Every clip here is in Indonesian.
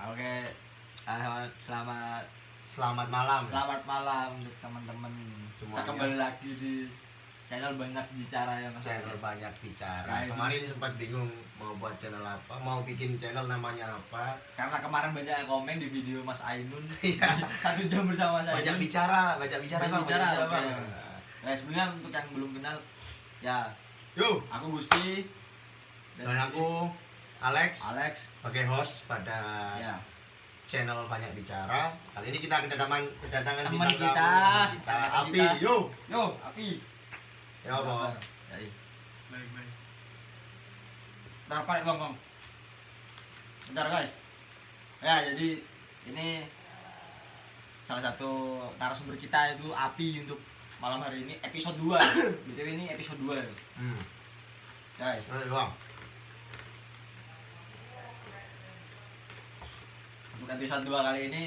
Oke, selamat Selamat malam. selamat malam untuk teman-teman. Kita Semuanya. kembali lagi di channel Banyak Bicara ya Mas. Channel Banyak Bicara. Nah, Kemarin ini- sempat bingung mau buat channel apa, mau bikin channel namanya apa. Karena kemarin banyak yang komen di video Mas Ainun. Iya. 1 jam bersama Mas Banyak Ainun. bicara, banyak bicara Banyak Bang, bicara, banyak oke. Bang. Nah, sebenarnya untuk yang belum kenal, ya Yo, aku Gusti dan aku Alex Alex. sebagai host pada Ya, channel Banyak Bicara. Kali ini kita kedatangan Teman bintang kita. tamu kita. Teman Api, kita. yo. yo Api. Ya apa? Ya, iya. Baik. Ntar apa ngomong? Bentar guys. Ya jadi ini salah satu narasumber kita itu Api untuk malam hari ini episode 2. BTW ini episode 2. Guys, Ayo, Bang. untuk episode 2 kali ini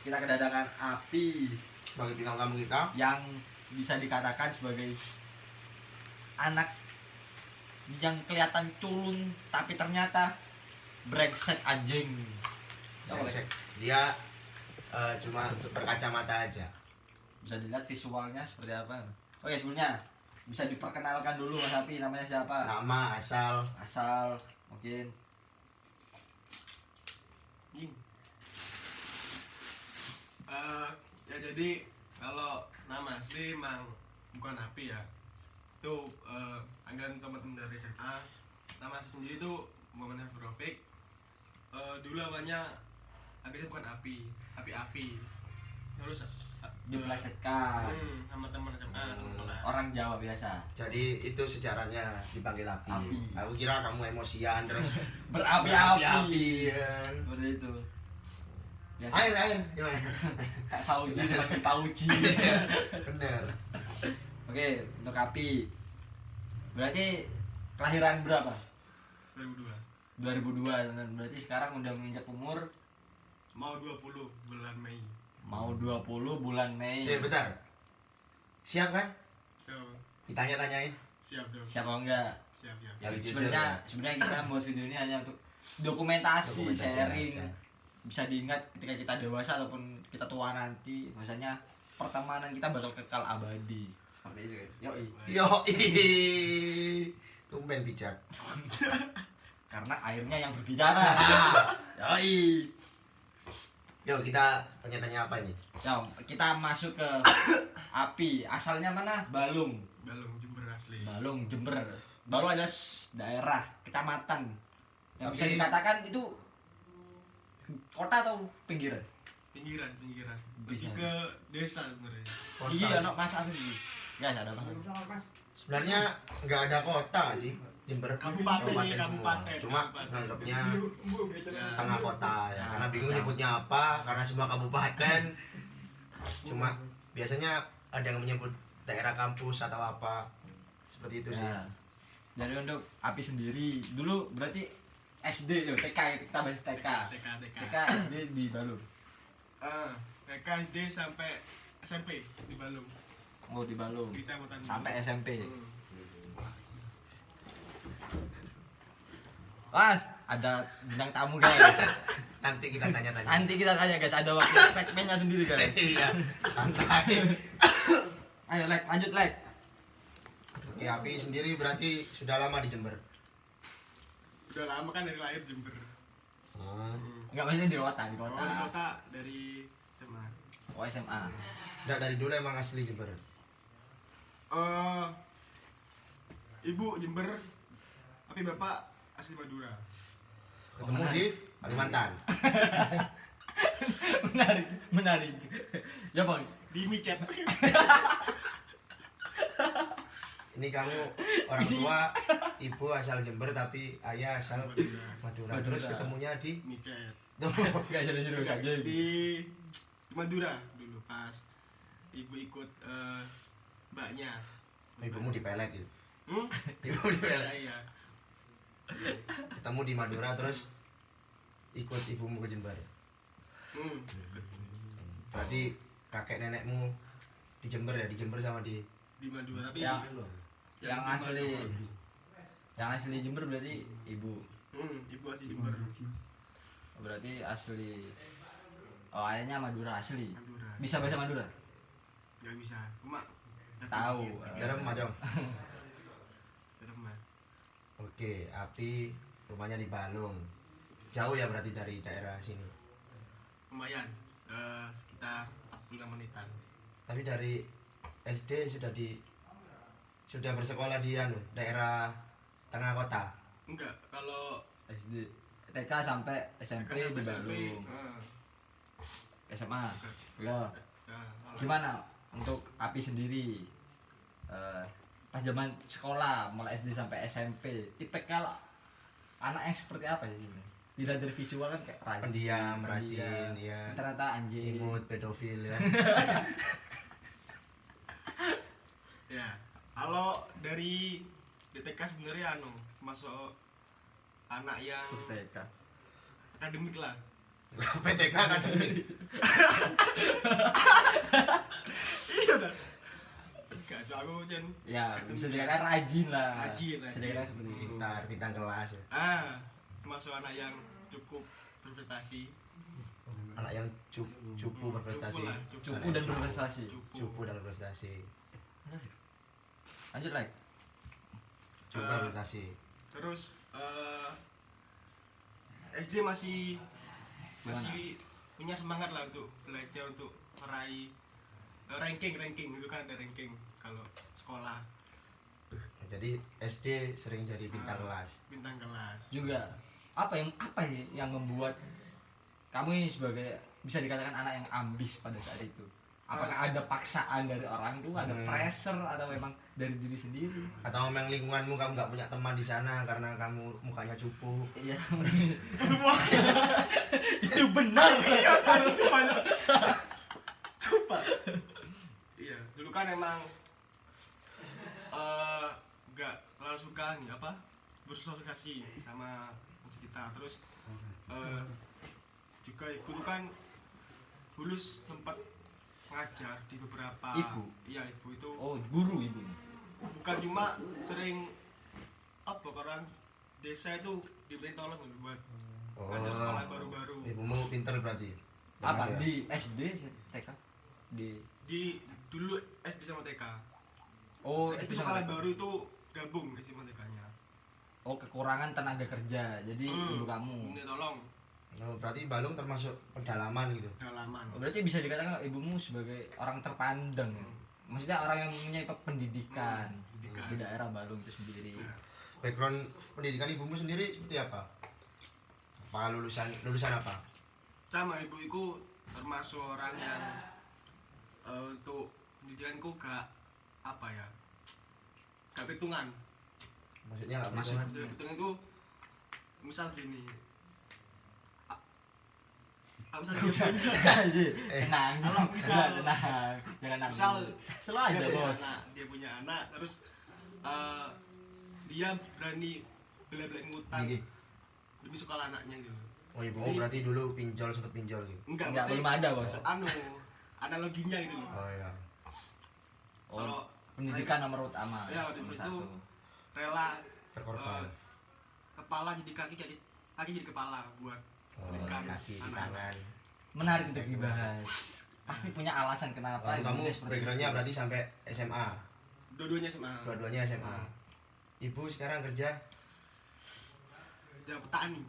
kita kedatangan Api Sebagai bintang tamu kita. yang bisa dikatakan sebagai anak yang kelihatan culun tapi ternyata brengsek anjing. Ya, boleh. Brengsek. Dia cuma berkacamata aja. Bisa dilihat visualnya seperti apa. Oke, sebelumnya bisa diperkenalkan dulu Mas Api, namanya siapa? Nama, asal. Asal mungkin. Ya jadi kalau nama asli emang bukan Api ya. Itu panggilan teman-teman dari SMA. Nama asli sendiri itu Muhammad Hafrofiq. Dulu awalnya akhirnya bukan Api, Afi. Terus Diplesetkan. sama teman SMA, teman kelas. Orang Jawa biasa. Jadi itu sejarahnya dipanggil Api. Api. Aku kira kamu emosian terus Berapi-api. kan. Seperti itu. Biasa. Air gimana? Kayak Pauji dipanggil Pauji. Bener. Oke, untuk Api. Berarti kelahiran berapa? 2002. 2002. Berarti sekarang udah menginjak umur Mau 20 bulan Mei. mau 20 bulan Mei. Bentar. Siap kan? So, Ditanya-tanyain. siap dong. Siapa enggak? Siap. Ya, jujur Sebenarnya kita membuat video ini hanya untuk dokumentasi sharing. aja. Bisa diingat ketika kita dewasa ataupun kita tua nanti, misalnya pertemanan kita bakal kekal abadi. Seperti itu. Yoi. Yo, tumben bijak. Karena airnya yang berbicara. Yoi. Yo, kita tanya-tanya apa ini? Ya, kita masuk ke Api. Asalnya mana? Balung. Balung Jember asli. Balung, Jember. Baru ada daerah, kecamatan. Yang bisa Tapi- dikatakan itu kota atau pinggiran? Pinggiran. Bisa. Lebih ke desa sebenarnya. Iya, anak Mas Afi. Guys, ada Mas. Sebenarnya nggak ada kota sih. Jember Kabupaten, semua. kabupaten. Cuma Kabupaten. nganggapnya Ya. tengah kota ya. Nah, Karena bingung nah. nyebutnya apa, karena semua kabupaten. Cuma biasanya ada yang menyebut daerah kampus atau apa. Seperti itu sih. Ya. Jadi untuk Api sendiri dulu berarti SD yo TK kita bahas TK. TK SD di Balung. TK SD sampai SMP di Balung. Oh, di Balung. Di Kecamatan Sampai Balung. SMP. Hmm. Mas, ada bintang tamu guys. Nanti kita tanya-tanya. Nanti kita tanya guys, ada waktu segmennya sendiri guys. Iya, santai. Ayo Lek, lanjut Lek. Oke, Api sendiri berarti sudah lama di Jember. Udah lama kan dari lahir Jember. Enggak maksudnya di kota, di Oh, kota. di kota dari SMA. Oh, SMA. Nggak, dari dulu emang asli Jember. Ibu Jember, tapi bapak asli Madura. Ketemu di Kalimantan. Menarik. Ya Bang. Di Micet. Ini kamu orang tua, ibu asal Jember tapi ayah asal Madura. Terus Madura. ketemunya di Micet. tuh. Enggak serius aja. Di Madura dulu pas ibu ikut mbaknya. Ibumu dipelet gitu. Ibu Iya, dipelet. iya. Ketemu di Madura terus ikut ibumu ke Jember. Berarti kakek nenekmu di Jember ya, di Jember sama di Di Madura tapi Ya. Yang di asli. Madura. Yang asli Jember berarti ibu. Ibu asli Jember. Berarti asli. Oh, ayahnya Madura asli. Madura. Bisa bahasa Madura? Nggak bisa, cuma Tahu. Garam macam. Garam mah. Oke, Api rumahnya di Balung. Jauh ya berarti dari daerah sini. Lumayan, sekitar 45 menitan. Tapi dari SD sudah bersekolah di daerah tengah kota. Enggak, kalau SD, TK sampai SMP di Bandung. SMA. Ya. Gimana untuk Api sendiri? Pas zaman sekolah mulai SD sampai SMP, tipikal anak yang seperti apa ya ini? Dilihat dari visual kan kayak rajin, Pendiam, rajin, ya. ternyata anjing. Imut, pedofil ya. Ya, kalau dari DTK sebenarnya masuk anak yang TK. akademik lah. PTK akademik. Iya dah. Gak so aku Jen. Ya, bisa dikatakan rajin lah. Rajin. Bisa dikatakan seperti itu. Pintar, bintang kelas ya. Masuk anak yang cukup berprestasi. Anak yang cupu berprestasi. Cupu lah, Cupu dan berprestasi. Cupu dan berprestasi. Lanjut like. Cupu berprestasi. Terus SD masih punya semangat lah untuk belajar, untuk meraih ranking itu kan ada ranking kalau sekolah. Jadi SD sering jadi bintang kelas. Bintang kelas. Juga apa yang membuat kamu ini sebagai bisa dikatakan anak yang ambis pada saat itu? Apakah ada paksaan dari orang tua, ada pressure atau memang dari diri sendiri? Atau memang lingkunganmu kamu nggak punya teman di sana karena kamu mukanya cupu? Iya. Itu semua. Itu benar. Iya, tadi coba. Iya, dulu kan emang nggak terlalu suka nih bersosialisasi sama sekitar. Terus juga ibu tuh kan dulu sempat ngajar di beberapa. Ibu? Iya, ibu itu. Oh, guru ibu. Bukan cuma sering orang desa itu diberi tolong buat ngajar sekolah baru-baru. Ibumu pinter berarti. Apa Ya? di SD TK? Di dulu SD sama TK. Oh, SD SD sama sekolah TK. baru itu gabung SD sama TK-nya. Oh, kekurangan tenaga kerja. Jadi ibu kamu. Ini tolong Oh, berarti Balung termasuk pedalaman gitu. dalaman. Oh, berarti bisa dikatakan ibumu sebagai orang terpandang. Maksudnya orang yang mempunyai pendidikan pendidikan. di daerah Balung itu sendiri. Background pendidikan ibumu sendiri seperti apa? Apa lulusan apa? Sama ibu termasuk orang yang untuk pendidikanku gak perhitungan. Maksudnya nggak Masuk perhitungan? perhitungan itu misal gini. Misal dia Tenang, Kalau misal- tenang, jangan nangis. misal Selalu aja bos. dia punya anak terus dia berani bela-belain ngutang Gini. demi sekolah anaknya gitu. Oh, ibumu berarti dulu sempet pinjol gitu. Enggak, Enggak, mesti belum ada bos. analoginya gitu loh. Oh iya. Oh, Kalau pendidikan nomor utama. Ya, nomor itu satu. rela Terkorban. kepala jadi kaki jadi kepala buat Oh, pendidikan kaki di anak. tangan. Menarik untuk dibahas. Pasti punya alasan kenapa Kamu ibunya seperti backgroundnya itu. berarti sampai SMA. Dua-duanya sama Dua-duanya SMA. Ibu sekarang kerja dia petani.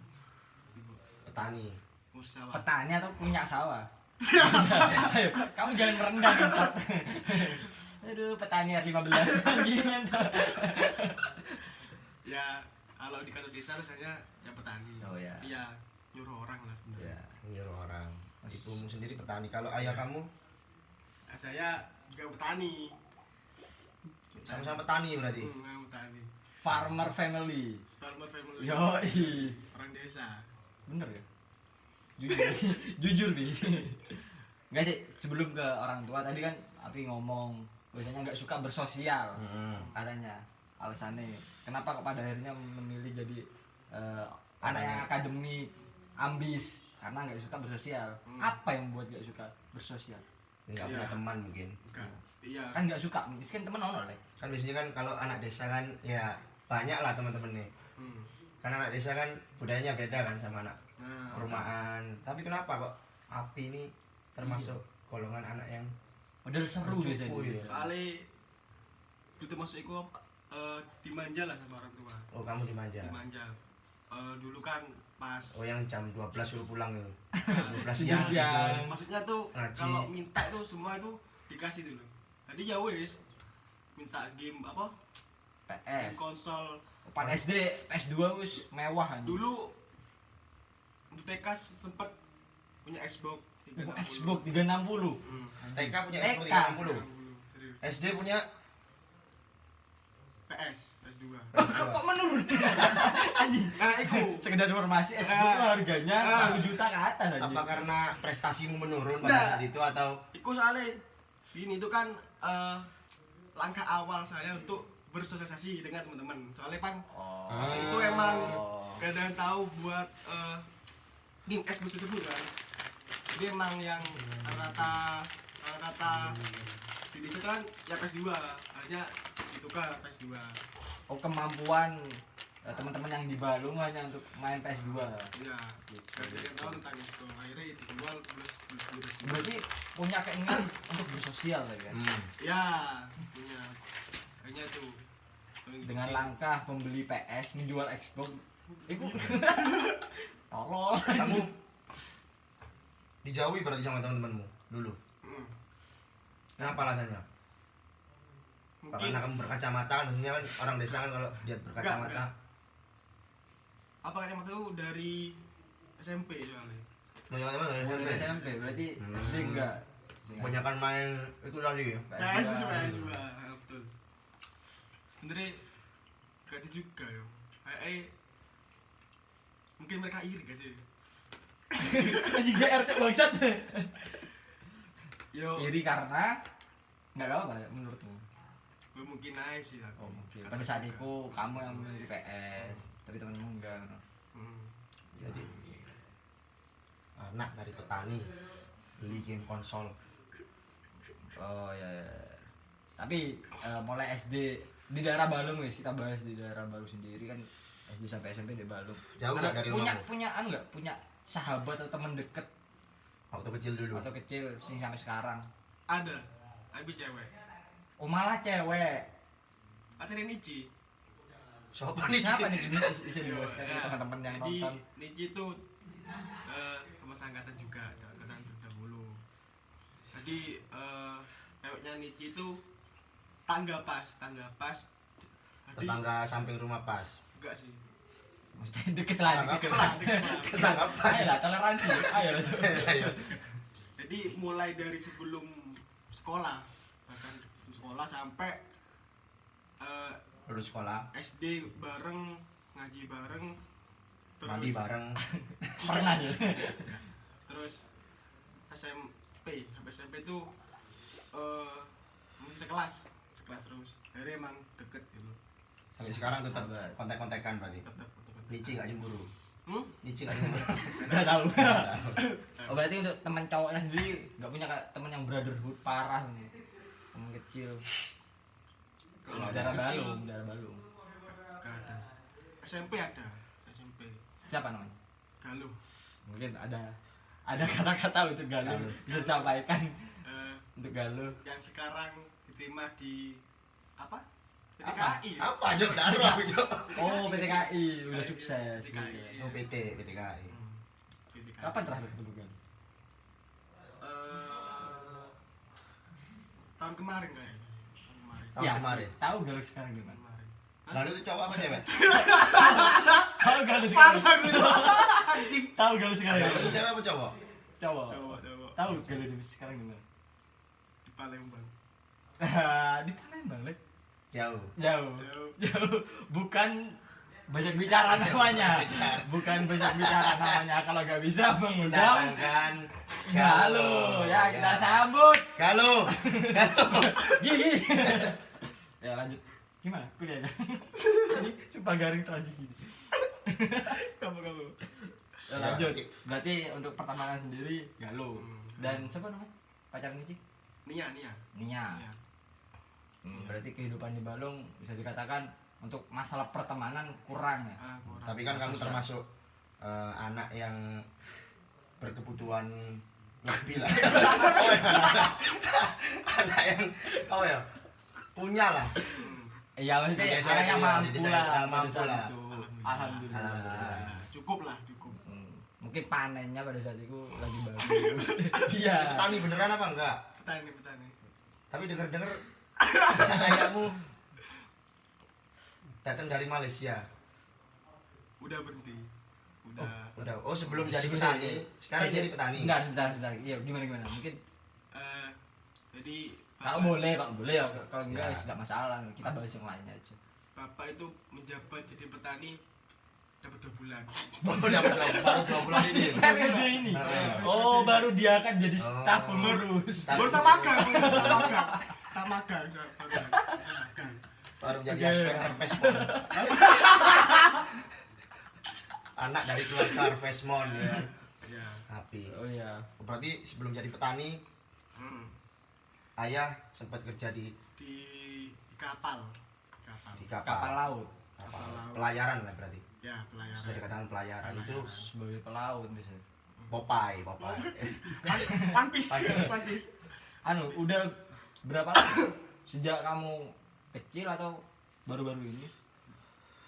Ibu, petani. ngurus sawah. Petani atau punya sawah? Ayo, kamu jangan merendah tempat. Aduh, petani R15 gini tuh. Ya, kalau di kantor desa rasanya ya petani. Oh, ya. Iya, nyuruh orang lah sebenarnya. Ya. Nyuruh orang. Ibumu sendiri petani. Kalau ayah kamu Nah, saya juga petani. sama-sama petani berarti. Saya petani. Farmer family. Farmer family. Yoi. Orang desa. Bener ya? Jujur, jujur bi. Enggak sih, sebelum ke orang tua tadi kan Api ngomong biasanya nggak suka bersosial katanya alasannya. Kenapa pada akhirnya memilih jadi anak yang akademik, ambis karena nggak suka bersosial. Apa yang membuat nggak suka bersosial? Nggak punya Iya. teman mungkin. Bukan. Iya. Kan nggak suka, miskin temen ono lek. Kan biasanya kan kalau anak desa kan ya banyak lah teman-temannya. Hmm. Karena anak desa kan budayanya beda kan sama anak Nah, perumahan. Tapi kenapa kok Api ini termasuk golongan anak yang Model seru Cupu, biasanya. ya. soalnya itu masuk iku dimanja lah sama orang tua. oh kamu dimanja. Dimanja. Dulu kan pas Oh yang jam 12 suruh pulang itu. 12 Siang. siang. maksudnya tuh Ngaji. kalau minta tuh semua itu dikasih dulu. Tadi ya wis minta game apa? PS. Game konsol. Pas SD, PS2 wis mewah anjing. Dulu untuk TK sempet punya Xbox 360. Xbox 360. TK punya TK. Xbox 360. Serius. SD punya PS2. Kok menurun? Anjing. Nah, itu Sekedar informasi Xbox harganya 1 juta ke atas anjing. apa karena prestasimu menurun pada Nggak. saat itu atau Iku soalnya gini itu kan langkah awal saya untuk bersosialisasi dengan teman-teman. Soalnya kan Oh. itu emang gak ada yang tahu buat game Xbox tersebut kan. Jadi emang yang rata di desa kan ya PS2 hanya ditukar PS2. Oh, kemampuan teman-teman yang di Balung hanya untuk main PS2. Iya. Gak ada yang tahu tentang itu. Akhirnya dijual plus. Berarti punya keinginan untuk bersosial ya kan? Ya punya. Kayaknya tuh. Dengan langkah membeli PS, menjual Xbox. Itu tolol. kamu dijauhi berarti sama teman-temanmu dulu? Kenapa alasannya? Apa Mungkin karena kamu berkacamata kan maksudnya kan orang desa kan kalau dia berkacamata Enggak. Apa kacamata itu dari SMP soalnya. banyak teman dari Udah SMP. SMP berarti SD enggak. Kebanyakan main itu tadi ya. Nah, itu sebenarnya juga betul. Sebenarnya gak itu juga ya. Mungkin mereka iri gak sih? Anjing RT bangsat. Yo, Iri karena enggak apa menurutmu? gue mungkin naik sih aku. Oh, mungkin. Pada saat itu kamu yang memiliki PS, tapi temanmu enggak. Hmm. Jadi anak dari petani beli game konsol. Oh ya. Tapi mulai SD di daerah Balung guys, kita bahas di daerah Balung sendiri kan SD sampai SMP di Balung. Jauh nggak dari punya rumahmu? punya enggak punya sahabat atau teman deket Waktu kecil dulu. atau kecil sih sampai sekarang. Ada, tapi cewek. Oh malah cewek. Akhirnya Nici. Siapa nih? Siapa nih ini bisa Yo, dijelaskan ke ya. teman-teman yang Jadi, nonton. Nici itu teman seangkatan juga, kadang terdahulu. Jadi ceweknya Nici itu tangga pas. Jadi, Tetangga samping rumah pas. enggak sih. Maksudnya deket lah, Tetangga deket pas, lah. deket lah. Tetangga pas. Ayo lah toleransi. Ayo lah coba. Ayo. Jadi mulai dari sebelum sekolah, bahkan sekolah sampai Lulus sekolah, SD bareng, ngaji bareng, mandi bareng. Pernah ya. terus SMP, sampai SMP tuh masih sekelas terus. Jadi emang deket gitu, Sampai sekarang tetap Sahabat. kontak-kontakan berarti. tetap. Nici gak cemburu. Hmm? Nici gak cemburu. Enggak tahu. Oh berarti untuk teman cowoknya sendiri nggak punya teman yang brotherhood parah nih. Teman kecil. Kalau Daerah kecil, Balung, daerah Balung. gak ada. SMP ada, SMP. Siapa namanya? Galuh. Mungkin ada kata-kata untuk Galuh Galuh. bisa disampaikan Eh, untuk Galuh. yang sekarang diterima di apa? Apa? PTKI. Apa Jok? Daru aku Jok. Oh PTKI udah sukses. PTKI. Oh PT, PTKI. PTKI. Kapan terakhir ketemu Galuh? Tahun kemarin kayaknya. Tahun kemarin. Tahu Galuh sekarang gimana? Kemarin. Lalu itu cowok apa cewek? Tahu Galuh sekarang? Masa gue anjing. Tahu Galuh sekarang? Itu cewek apa cowok? Cowok. Coba. Tahu Galuh sekarang gimana? Di Palembang. Di Palembang, Lek. Jauh. Jauh. Jauh. Jauh. Bukan banyak bicara namanya. Bukan banyak bicara namanya. Kalau nggak bisa mengundang Datangkan Galuh. Ya kita sambut. Galuh. Gigi. Ya lanjut. Gimana? Kuliahnya? Ini sumpah garing transisi. Kamu. Ya, lanjut. Berarti untuk pertemanan sendiri Galuh. Hmm. Dan siapa namanya? Pacar Niki? Nia. Nia. Berarti kehidupan di Balung bisa dikatakan untuk masalah pertemanan kurang ya. kurang. Tapi kan kamu Sosial. termasuk anak yang berkebutuhan lebih lah. Anak yang apa ya? Punya lah. Iya maksudnya Di desa orang yang itu ya, di mampu desa lah, yang pada mampu saat lah. itu. Alhamdulillah. Alhamdulillah. Nah, cukup lah, cukup. Mungkin panennya pada saat itu lagi bagus. Iya. Petani beneran apa enggak? Petani. Tapi denger-denger ayahmu datang dari Malaysia. Udah berhenti. Udah. Udah. Oh, sebelum jadi Sebelum petani. Sekarang Saya- jadi petani. Bentar. Iya, gimana? Mungkin Jadi kalau boleh ya, kalau enggak Ya. tidak masalah. Kita bahas yang lainnya aja. Bapak itu menjabat jadi petani dapat 2 bulan. Oh, baru 2 bulan ini. Periode ini. Oh, baru dia akan jadi staf Oh. pengurus. Baru sama magang. Baru jadi Oke. aspek Harvestmon. Anak dari keluarga Harvestmon ya. Ya. Api. Oh iya. Berarti sebelum jadi petani, ayah sempat kerja di Di kapal. Kapal kapal. laut. Kapal. Kapal laut. Pelayaran lah berarti. Ya, Bisa pelayaran. dikatakan pelayaran itu Sebagai pelaut bisa. Popeye. One Piece. Anu, udah berapa lama? Sejak kamu kecil atau baru-baru ini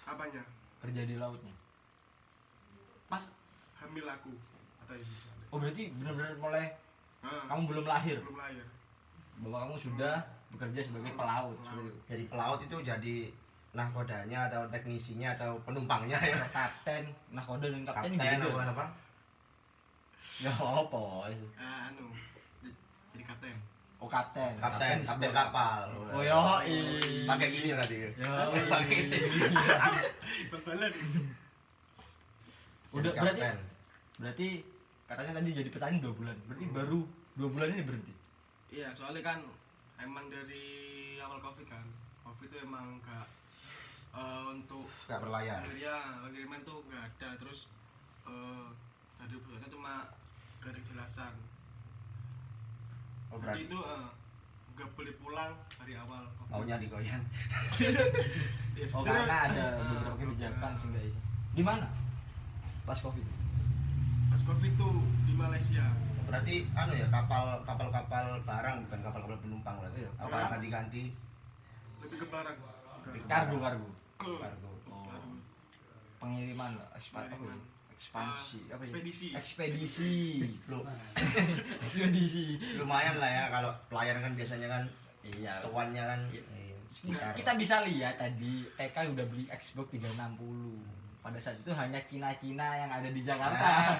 Apanya? kerja di lautnya? Pas hamil aku atau ibu. Oh, berarti benar-benar mulai Ah, kamu belum lahir. belum lahir. Bapak kamu sudah bekerja sebagai pelaut seperti itu. Jadi pelaut itu jadi nahkodanya atau teknisinya atau penumpangnya ya. Kapten, nakoda dan kapten Kapten beda. apa apa? Ya apa? Jadi kapten. Oh, kapten. Kapten sebagai- kapal. Oh, yo. Pakai gini berarti. Ya, Pakai ini. Bal-balan. Udah, Jadi berarti- kapten. Berarti katanya tadi jadi petani 2 bulan. Berarti baru 2 bulan ini berhenti. Iya, soalnya kan emang dari awal Covid kan. Covid itu emang enggak untuk Nggak berlayar. pengiriman tuh enggak ada. Terus dari perusahaannya cuma gak ada kejelasan. Oh, Jadi berarti itu nggak boleh pulang dari awal. maunya digoyang. Ya, Oh, sebenarnya, karena ada beberapa kebijakan sehingga itu. Di mana? Pas Covid. pas Covid tuh di Malaysia. Berarti anu ya kapal barang bukan kapal penumpang berarti. Iya. Apa ganti-ganti Lebih ke barang. Kargo. kargo. Oh. Pengiriman, Pengiriman. ekspansi, apa ya? Ekspedisi. Ekspedisi. Lu, Ekspedisi. lumayan lah ya kalau pelayaran kan biasanya kan Iya. tuannya kan Iya. sekitar Kita bisa lihat tadi TK udah beli Xbox 360. Pada saat itu hanya Cina-Cina yang ada di Jakarta.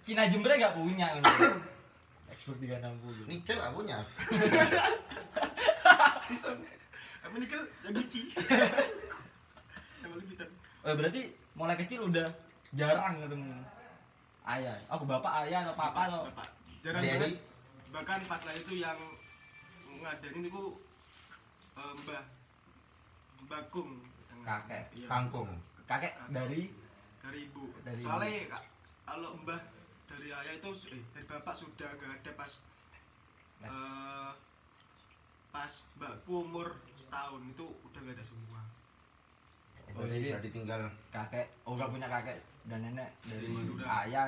Cina Jember nggak punya Xbox 360. nikel lah punya. Tapi ini kan yang Gucci. Sama Louis Vuitton. Oh, berarti mulai kecil udah jarang ketemu ayah. Aku bapak ayah atau papa atau Bapak. Jarang Daddy. banget. Bahkan pas lah itu yang ngadain itu Mbah Bakung. Kakek. Iya. Kangkung. kakek dari Dari ibu. Dari Soalnya kalau mbah dari ayah itu dari bapak sudah gak ada pas pas mbakku umur setahun itu udah gak ada semua. jadi- Berarti tinggal kakek. Oh, gak punya kakek dan nenek dari Madura. ayah.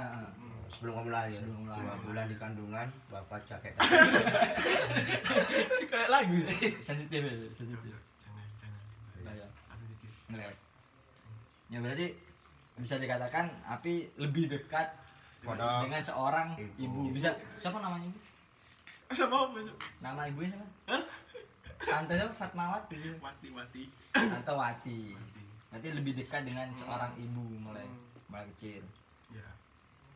sebelum kamu lahir. Sebelum lahir. 2 bulan di kandungan, bapak cakek. Kayak lagu sensitif ya, sensitif. Jangan. Nah, ya. Langsung dikit. Ngelewat. Ya berarti bisa dikatakan Api lebih dekat Pada dengan seorang ibu. ibu. Bisa siapa namanya ibu? Sama apa sih? Nama ibunya siapa? Tante siapa? Fatmawati. Wati. Tante Wati. Berarti lebih dekat dengan seorang ibu mulai kecil. Ya.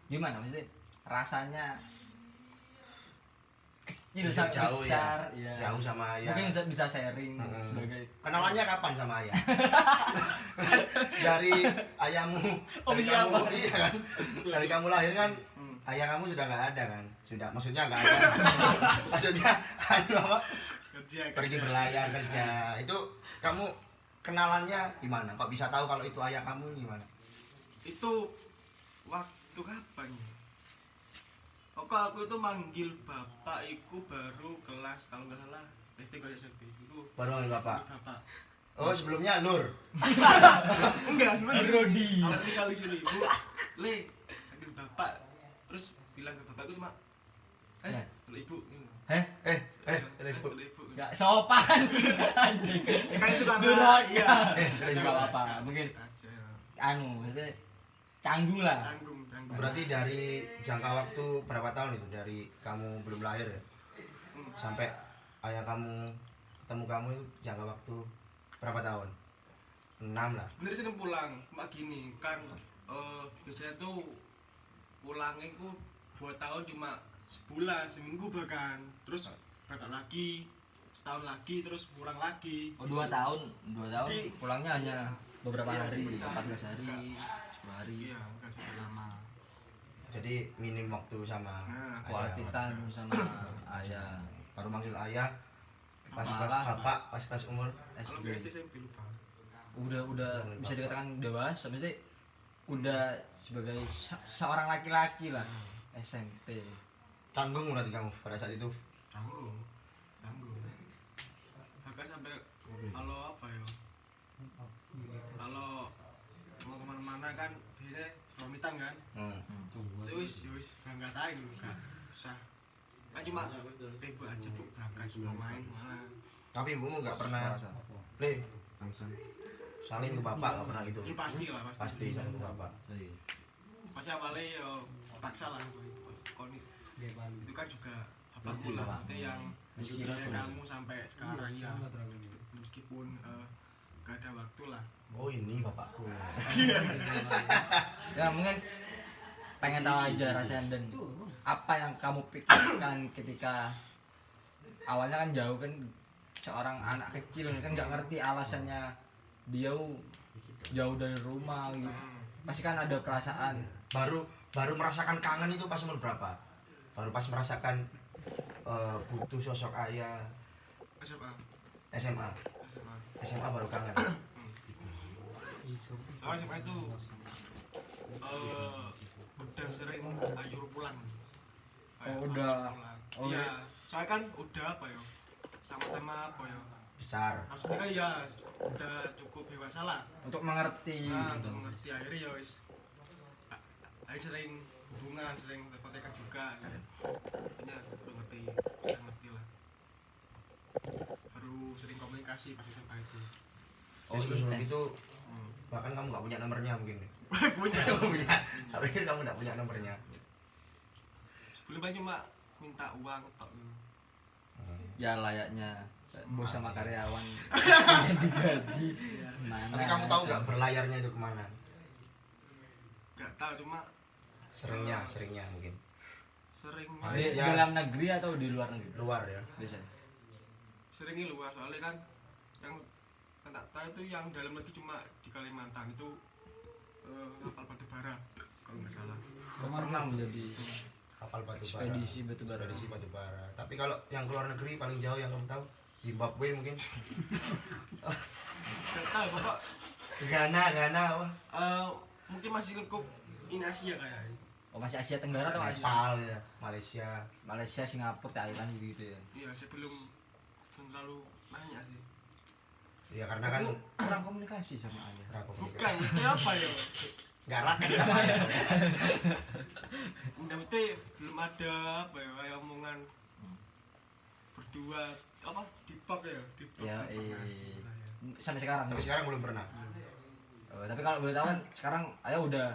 Gimana maksudnya? Rasanya kecil Hidup sampai jauh ya. besar, iya. Jauh sama ayah. Mungkin bisa sharing Mm-mm. sebagai Kenalannya kapan sama ayah? Dari ayahmu, Oh, dari siapa? kamu, iya kan? Dari kamu lahir kan, ayah kamu sudah nggak ada kan? Sudah, maksudnya nggak ada. Maksudnya, apa? Kerja. Pergi berlayar kerja. Itu kamu kenalannya gimana? Kok bisa tahu kalau itu ayah kamu gimana? Itu waktu kapan ya? Pokok aku itu manggil bapak iku baru kelas kalau nggak salah SD kayak SMP itu Baru manggil bapak. bapak Oh, sebelumnya Lur. Enggak, sebenarnya Rodi. kalau misal di sini ibu le panggil bapak terus bilang ke bapakku cuma Eh. kalau ibu Ibu. kalau ibu Gak sopan. Anjing. ya kan itu karena Durhaka. iya Enggak apa-apa. Mungkin aja anu, maksudnya canggung lah. tanggung Berarti dari jangka waktu berapa tahun itu dari kamu belum lahir ya sampai ayah kamu ketemu kamu itu jangka waktu berapa tahun? 6 lah. sebenarnya sering pulang cuma gini kan biasanya tuh pulangnya itu 2 tahun cuma sebulan seminggu bahkan terus berangkat lagi setahun lagi terus pulang lagi Oh, 2 tahun. 2 tahun. Di- Pulangnya hanya beberapa Iya, hari, sebentar. 14 hari, 10 hari. iya enggak sampai lama Jadi minim waktu sama nah Quality ayah. time sama ayah. Baru manggil ayah pas kelas Malah. bapak pas kelas umur kalau SD. nggak SD SMP lupa Udah bisa dikatakan dewasa, maksudnya udah sebagai seorang laki-laki lah. SMP. canggung berarti kamu pada saat itu. tanggung bahkan sampai kalau apa ya kalau mau kemana-mana kan biasanya suamitan kan itu wis berangkat aja gitu kan susah kan cuma tembak aja bu berangkat mau main mana Tapi ibumu nggak pernah le saling ke bapak nggak pernah gitu. ini pasti lah Pasti saling ke bapak. pasti awalnya ya paksa lah kon itu kan juga bapakku lah itu yang mendidik kamu sampai sekarang ya meskipun gak ada waktu lah Oh ini bapakku. Ya mungkin pengen tahu aja rasanya dan apa yang kamu pikirkan ketika awalnya kan jauh kan seorang anak kecil kan nggak ngerti alasannya dia jauh dari rumah gitu. Pasti kan ada perasaan. Baru merasakan kangen itu pas umur berapa? Baru pas merasakan butuh sosok ayah SMA SMA. SMA baru kangen. oh SMA itu udah sering ayur pulang udah. Oh, iya soalnya kan udah apa ya sama-sama apa ya Besar. maksudnya kan ya udah cukup dewasa lah Untuk mengerti nah gitu. untuk mengerti akhirnya ya wis akhirnya sering hubungan sering tekan juga akhirnya udah ngerti bisa ngerti lah baru sering komunikasi pas SMA itu Oh, Sebelum intens. itu bahkan kamu nggak punya nomornya mungkin. punya punya. Tapi pikir kamu nggak punya nomornya. sebelumnya cuma minta uang tok gitu. Ya layaknya bos sama karyawan yang digaji. Mana? Tapi kamu tahu nggak berlayarnya itu kemana? Gak tahu cuma Seringnya mungkin. sering Di Malaysia. dalam negeri atau di luar negeri? Luar ya. Biasanya. seringnya luar soalnya kan yang tak tahu itu yang dalam negeri cuma di Kalimantan itu kapal batubara kalau nggak salah Pernah menjadi Kapal batubara. ekspedisi batubara. Ekspedisi batubara. Tapi kalau yang keluar negeri paling jauh yang kamu tahu Zimbabwe mungkin. gak tahu pokok Ghana apa? mungkin masih lingkup ini Asia kayaknya Oh, masih Asia Tenggara atau Asia? Nepal ya, Malaysia. Malaysia, Singapura, Thailand gitu ya. iya saya belum terlalu nanya sih Ya karena kan Lu kurang komunikasi sama ayah. nggak komunikasi. bukan mesti apa ya Nggak rakyat sama ayah. mesti belum ada apa ya kayak omongan berdua apa deep ya deep talk Ya, belum pernah. sampai sekarang. Tapi sekarang belum pernah. Tapi kalau boleh tahu kan sekarang ayah udah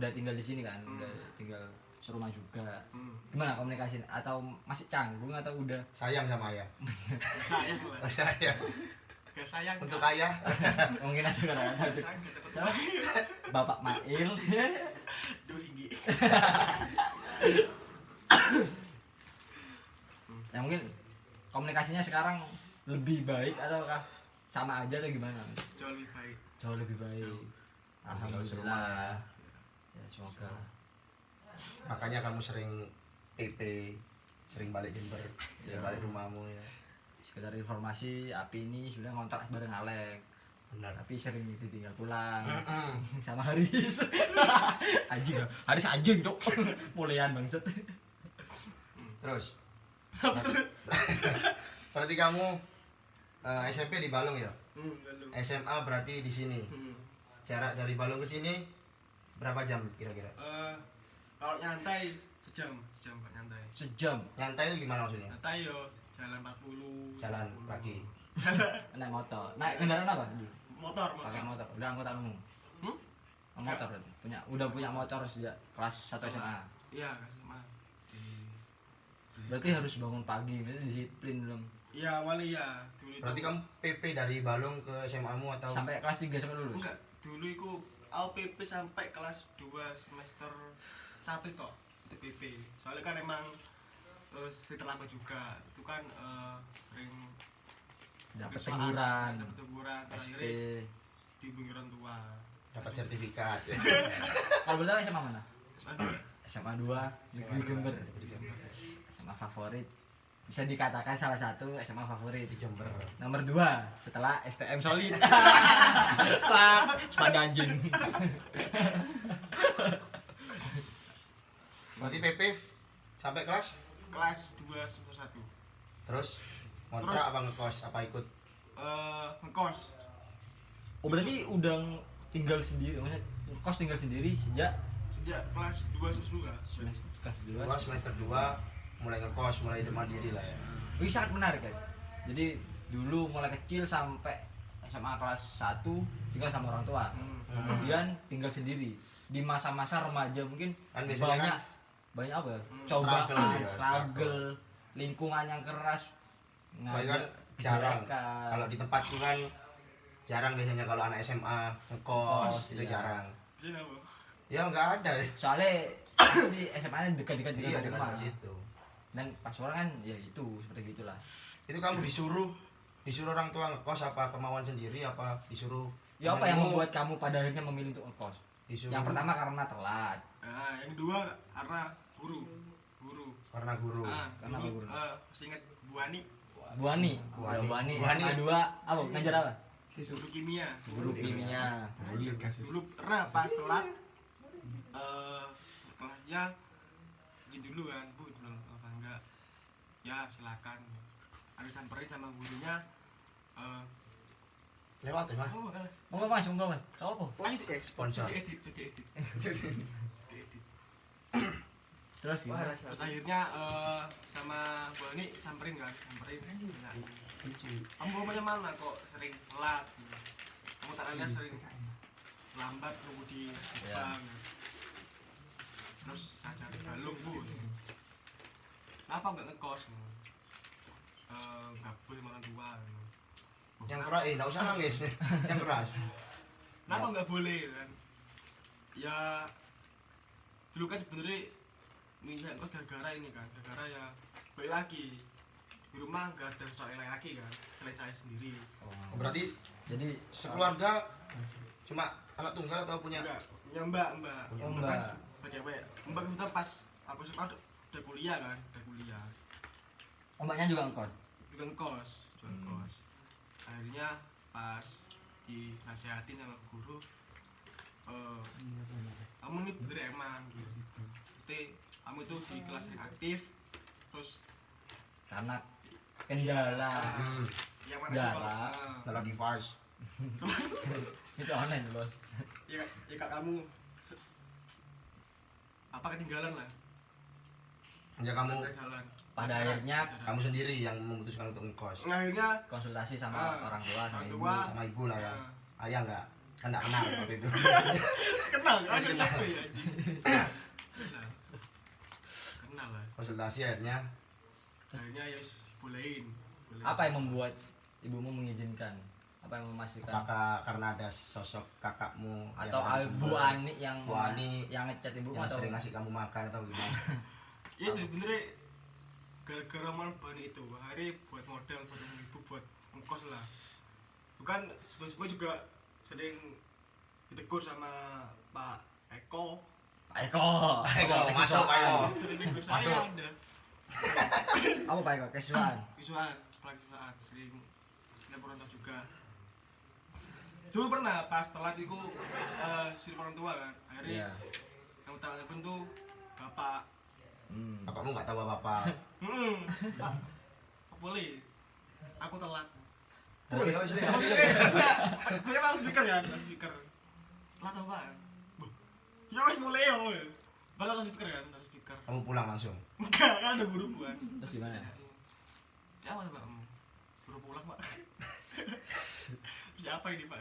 tinggal di sini kan, udah tinggal serumah juga. Gimana komunikasi atau masih canggung atau udah Sayang sama ayah. sayang lah Sayang. gak sayang Untuk Kak. ayah. mungkin ada kata-kata tuh. sayang kita Siapa? Bapak Mail. Duh tinggi Ya mungkin komunikasinya sekarang lebih baik ataukah sama aja atau gimana? jauh lebih baik Jauh lebih baik. Jauh. Alhamdulillah. Ya semoga. Makanya kamu sering PP, sering balik Jember, Ya. sering balik rumahmu ya. Sekedar informasi, Api ini sebenarnya ngontrak bareng Alek. Benar. Tapi sering ditinggal pulang sama Haris. Anjing, Haris anjing, Cok. Mulian bangset. Terus. Berarti kamu SMP di Balong ya. Belum. SMA berarti di sini. Jarak dari Balong ke sini berapa jam kira-kira? Kalau nyantai sejam Pak, nyantai. Sejam. Nyantai itu gimana maksudnya? Nyantai yo jalan 40. Jalan pagi. Naik motor. Naik kendaraan apa? Motor. Pakai motor. Udah angkutan umum. Hmm? Motor berarti. Udah punya motor sejak kelas 1 SMA. Iya, sama. Berarti harus bangun pagi, berarti disiplin belum. Iya, awalnya ya. Dulu itu. Berarti kamu PP dari Balong ke SMA mu atau Sampai kelas 3 sampai lulus. Enggak, dulu itu AUPP sampai kelas 2 semester 1 toh. Itu PP. Soalnya kan emang sering terlambat juga. Itu kan sering Dapat kesusahan, teguran, dapat teguran, SP. terakhir dihubungi orang tua. dapat sertifikat? Kalau boleh SMA mana? Aduh, SMA 2 Negeri Jember. SMA favorit. Bisa dikatakan salah satu SMA favorit Di Jember. Nomor 2 setelah STM Solid. Sepada anjing. Berarti PP sampai kelas? kelas 2 semester 1. Terus ngontrak Terus- apa ngekos apa ikut? Ngekos. Oh berarti udah tinggal sendiri, maksudnya kos tinggal sendiri sejak Sejak kelas 2 semester 2. kelas 2. Gua semester 2 mulai ngekos, mulai mandiri lah ya. Ini sangat menarik kan. Jadi dulu mulai kecil sampai SMA kelas 1 tinggal sama orang tua. Kemudian tinggal sendiri. Di masa-masa remaja mungkin Kan biasanya banyak kan banyak apa? struggle Cobaan, ya, struggle, lingkungan yang keras. Bahkan ngajak jarang. gerakan. Kalau di tempatku kan jarang biasanya kalau anak SMA ngekos Ngekos, itu iya. jarang. Jadi apa? Ya nggak ada. Soalnya pasti SMA-nya dekat-dekat Iya dengan dengan rumah. situ. Dan pas orang kan ya itu seperti gitulah. Itu kamu disuruh orang tua ngekos apa kemauan sendiri apa disuruh? Ya apa yang temenmu membuat kamu pada akhirnya memilih untuk ngekos? disuruh? Yang pertama karena telat. Nah, yang kedua karena guru. Karena guru. Karena Dulu, guru. masih ingat Bu Ani, Bu Ani. Bu Ani. Bu Ani. SMA 2 apa? Ngajar apa? guru kimia. Guru kimia. Dulu pernah pas telat kelasnya izin dulu kan, Bu, dulu apa enggak? Ya, silakan. Ada samperin sama gurunya. Lewat ya mas. Monggo Mas, monggo Mas. Kau apa? Lanjut ya, Sponsor. diedit. Terus gimana? Terus akhirnya sama Bu Ani samperin. Nah, kamu rumahnya mana kok sering telat? Kamu tak ada sering lambat nunggu di Ya. bank. Terus saya cari balung, Bu. Kenapa nggak ngekos? Gabung sama orang tua. Yang keras, nggak usah nangis. Yang keras. Kenapa nggak boleh kan? Ya dulu kan sebenarnya minyak kok gara-gara ini kan, gara-gara ya balik lagi di rumah nggak ada sosok yang lain lagi kan, selain saya sendiri. Oh, berarti Jadi sekeluarga cuma anak tunggal atau punya? Enggak, punya mbak. Punya mbak. Kan mbak cewek. Mbak kita pas aku sekolah udah kuliah kan, udah kuliah. ombaknya juga ngekos. Juga ngekos, jual kos. Akhirnya pas dinasihatin sama guru, kamu ini bener emang gitu. Jadi kamu itu di kelas yang aktif, terus Karena kendala yang mana Jarak. Dalam device. itu online, Bos. ya kak kamu apa ketinggalan lah. Ya kamu Dari jalan. Pada akhirnya kamu sendiri yang memutuskan untuk ngekos. Nah, akhirnya konsultasi sama orang tua sama orang ibu. tua. Sama ibu lah ya. Ayah nggak? Kan nggak kenal waktu itu. kenal siapa ya? Kenal lah. Konsultasi akhirnya Akhirnya ya bolehin. Apa yang membuat ibumu mengizinkan? Apa yang memastikan? apakah karena ada sosok kakakmu Atau yang ada di Bu Jember, Ani yang Bu Ani yang ngecat ibu yang atau sering ngasih kamu makan atau gimana? Itu bener gara-gara mal ban itu hari buat modal buat ibu buat ongkos lah. Bukan sebenarnya juga sering ditegur sama Pak Eko. Pak Eko. Eko, masuk, kesiswaan. ayo. Sering ditegur Masuk. saya ada. Apa Pak Eko? Kesiswaan. Visual, pelaksanaan sering laporan juga. Dulu pernah pas telat itu si orang tua kan. Akhirnya Iya. yang telat pun tuh bapak. Bapakmu nggak tahu apa-apa. Pak, boleh. Aku telat. Oh, iya, wis, iya. Mereka mau speaker ya, speaker. Lah tau Pak. Ya wis mulai ya. Balas speaker kan, harus speaker. Kamu pulang langsung. Enggak, kan ada guruku kan. Terus gimana? Ya mana Pak? Suruh pulang Pak. Siapa ini Pak?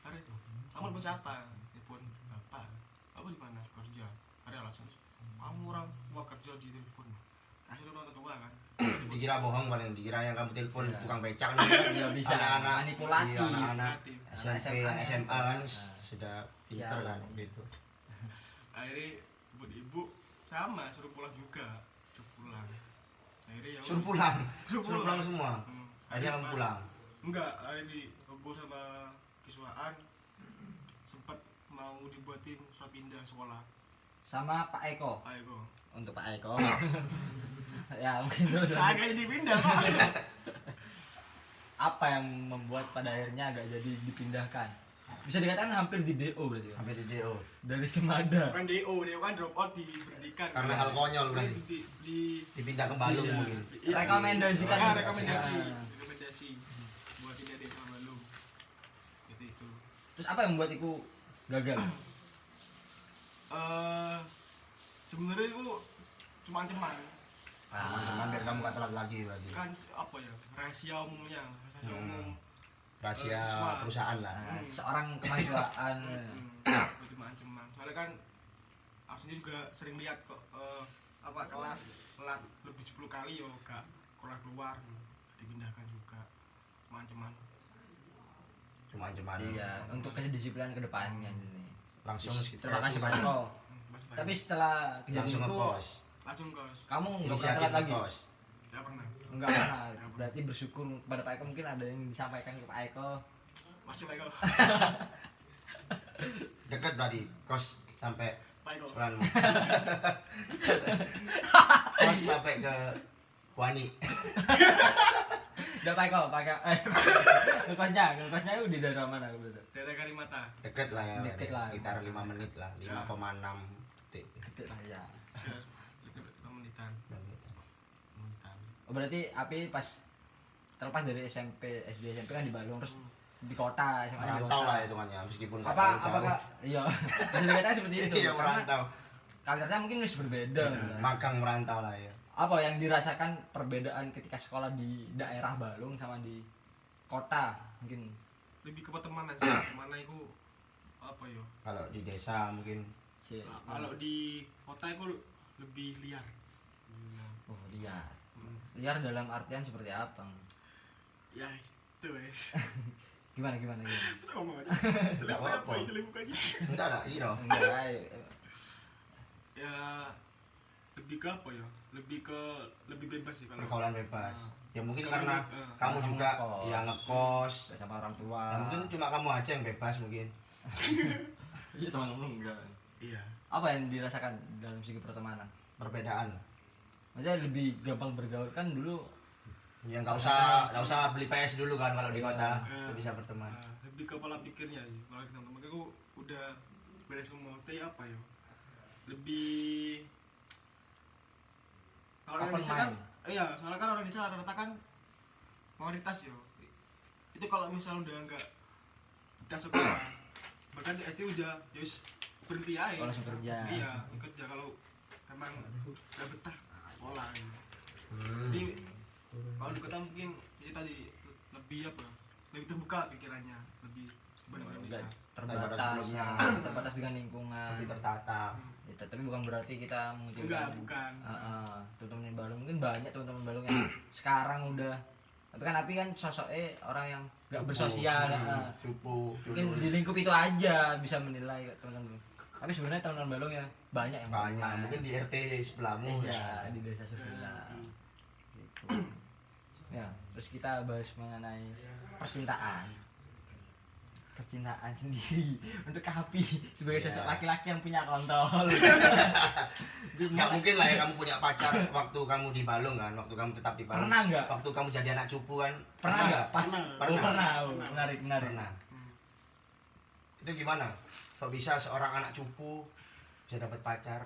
Hari itu. Kamu pun siapa? Telepon Bapak. Bapak di mana? Kerja. Hari alasan. Kamu orang mau kerja di telepon. Kasih orang tua kan. Dikira bohong paling, dikira yang kamu telepon Iya. tukang becak Iya, bisa. anak-anak Manipulatif. iya, anak-anak Manipulatif. SMP, SMA. SMA kan Nah. sudah pintar Sial. kan gitu. Akhirnya buat ibu sama suruh pulang juga. Suruh pulang. Akhirnya ya Suruh udah. pulang, Suruh suruh pulang semua. Hmm. Akhirnya kamu pas- pulang. Enggak, akhirnya di gue sama kiswaan sempat mau dibuatin surat pindah sekolah. Sama Pak Eko. Ayo gue. Untuk Pak Eko. Ya mungkin terus. Saya nggak jadi pindah Pak. Apa yang membuat pada akhirnya agak jadi dipindahkan? Bisa dikatakan hampir di DO berarti ya? Hampir di DO. Dari Semada. Bukan DO, dia kan drop out diberhentikan. Karena hal konyol berarti. di Dipindah ke Balung iya. mungkin. Iya. Rekomendasikan. Ah, rekomendasi. Ah. Rekomendasi. Buat tidak di Balung. Itu. Terus apa yang membuat itu gagal? Sebenarnya itu cuma teman. Teman-teman biar kamu gak telat lagi berarti. Kan apa ya? Rahasia umumnya. Rahasia umum. Rahasia Siswa. perusahaan lah. Nah, seorang kemahasiswaan. Cuma ancaman. Soalnya kan aku sendiri juga sering lihat kok apa kelas telat lebih 10 kali yo gak keluar dipindahkan juga. Cuma ancaman. Cuma ancaman. Iya, untuk kedisiplinan kedepannya ini. Langsung sekitar Terima kasih Pak Eko. Tapi setelah kejadian langsung itu, ngekos. langsung kos. kamu nggak pernah Inisiatif telat lagi? ngekos. Saya pernah. Enggak pernah. Berarti bersyukur kepada Pak Eko, mungkin ada yang disampaikan ke Pak Eko. Masih Pak Eko. Dekat berarti kos sampai Pak Eko. sekolahanmu. Kos sampai ke Wani. Udah Pak Eko, ngekosnya itu di daerah mana berarti? Daerah Karimata. Deket lah ya. Deket berarti. lah. Sekitar 5 menit lah. 5,6 detik. Deket lah ya. Sudah menitan. Menitan. Oh, berarti Api pas terlepas dari SMP, SD, SMP kan di Balung, terus di kota, SMA di Merantau kota. lah hitungannya meskipun nggak Apa terlalu jauh. apakah iya bisa dikatakan seperti itu Iya karena merantau. karirnya mungkin harus berbeda kan? Magang merantau lah ya. Apa yang dirasakan perbedaan ketika sekolah di daerah Balung sama di kota mungkin? Lebih ke pertemanan sih. Mana itu apa yo? Kalau di desa mungkin Si, Kalau di kota itu lebih liar. oh liar liar dalam artian seperti apa? Ya itu wes. Gimana Bisa ngomong aja. Nggak Telepon apa-apa. apa? Telepon aja. enggak ada iro. enggak ayo. Ya lebih ke apa ya? Lebih bebas sih kalau. Pergaulan bebas. Ya mungkin Kalau karena di- kamu Kamu juga ngekos. yang ngekos. sama orang tua. Ya, mungkin cuma kamu aja yang bebas mungkin. Iya teman-teman enggak. Iya. Apa yang dirasakan dalam segi pertemanan? Perbedaan. Maksudnya lebih gampang bergaul kan dulu. Ya nggak usah beli PS dulu kan kalau di kota. Iya. Bisa berteman. Lebih ke pola pikirnya sih. Kalau kita teman aku udah beres semua. Tapi apa ya? Lebih kalau Open Indonesia kan, mind. iya, soalnya kan orang Indonesia rata-rata kan mayoritas yo. Itu kalau misal udah enggak kita sekolah, bahkan di SD udah just berhenti aja. Langsung kerja. Iya, kerja kalau emang udah betah sekolah. Gitu. Hmm. Jadi kalau di kota mungkin itu tadi lebih apa? Lebih terbuka pikirannya, lebih benar Enggak Indonesia. terbatas, sebelumnya. terbatas dengan lingkungan. Lebih tertata. Ya, tapi bukan berarti kita Enggak, mengucilkan bukan. teman-teman yang baru mungkin banyak teman-teman baru yang sekarang udah tapi kan Api kan sosoknya orang yang nggak bersosial Cupu. mungkin di lingkup itu aja bisa menilai teman-teman tapi sebenarnya teman-teman baru yang banyak yang Banyak. berperan. Mungkin di RT sebelahmu. iya di desa sebelah gitu. Ya terus kita bahas mengenai percintaan sendiri untuk Api sebagai sosok Ya. laki-laki yang punya kontol. Nggak mungkin lah ya kamu punya pacar waktu kamu di Balung kan, waktu kamu tetap di Balung. Pernah nggak? Waktu kamu jadi anak cupu kan? Pernah nggak? Pas Pernah. pernah. Menarik. Pernah. Itu gimana? Kok bisa seorang anak cupu bisa dapat pacar?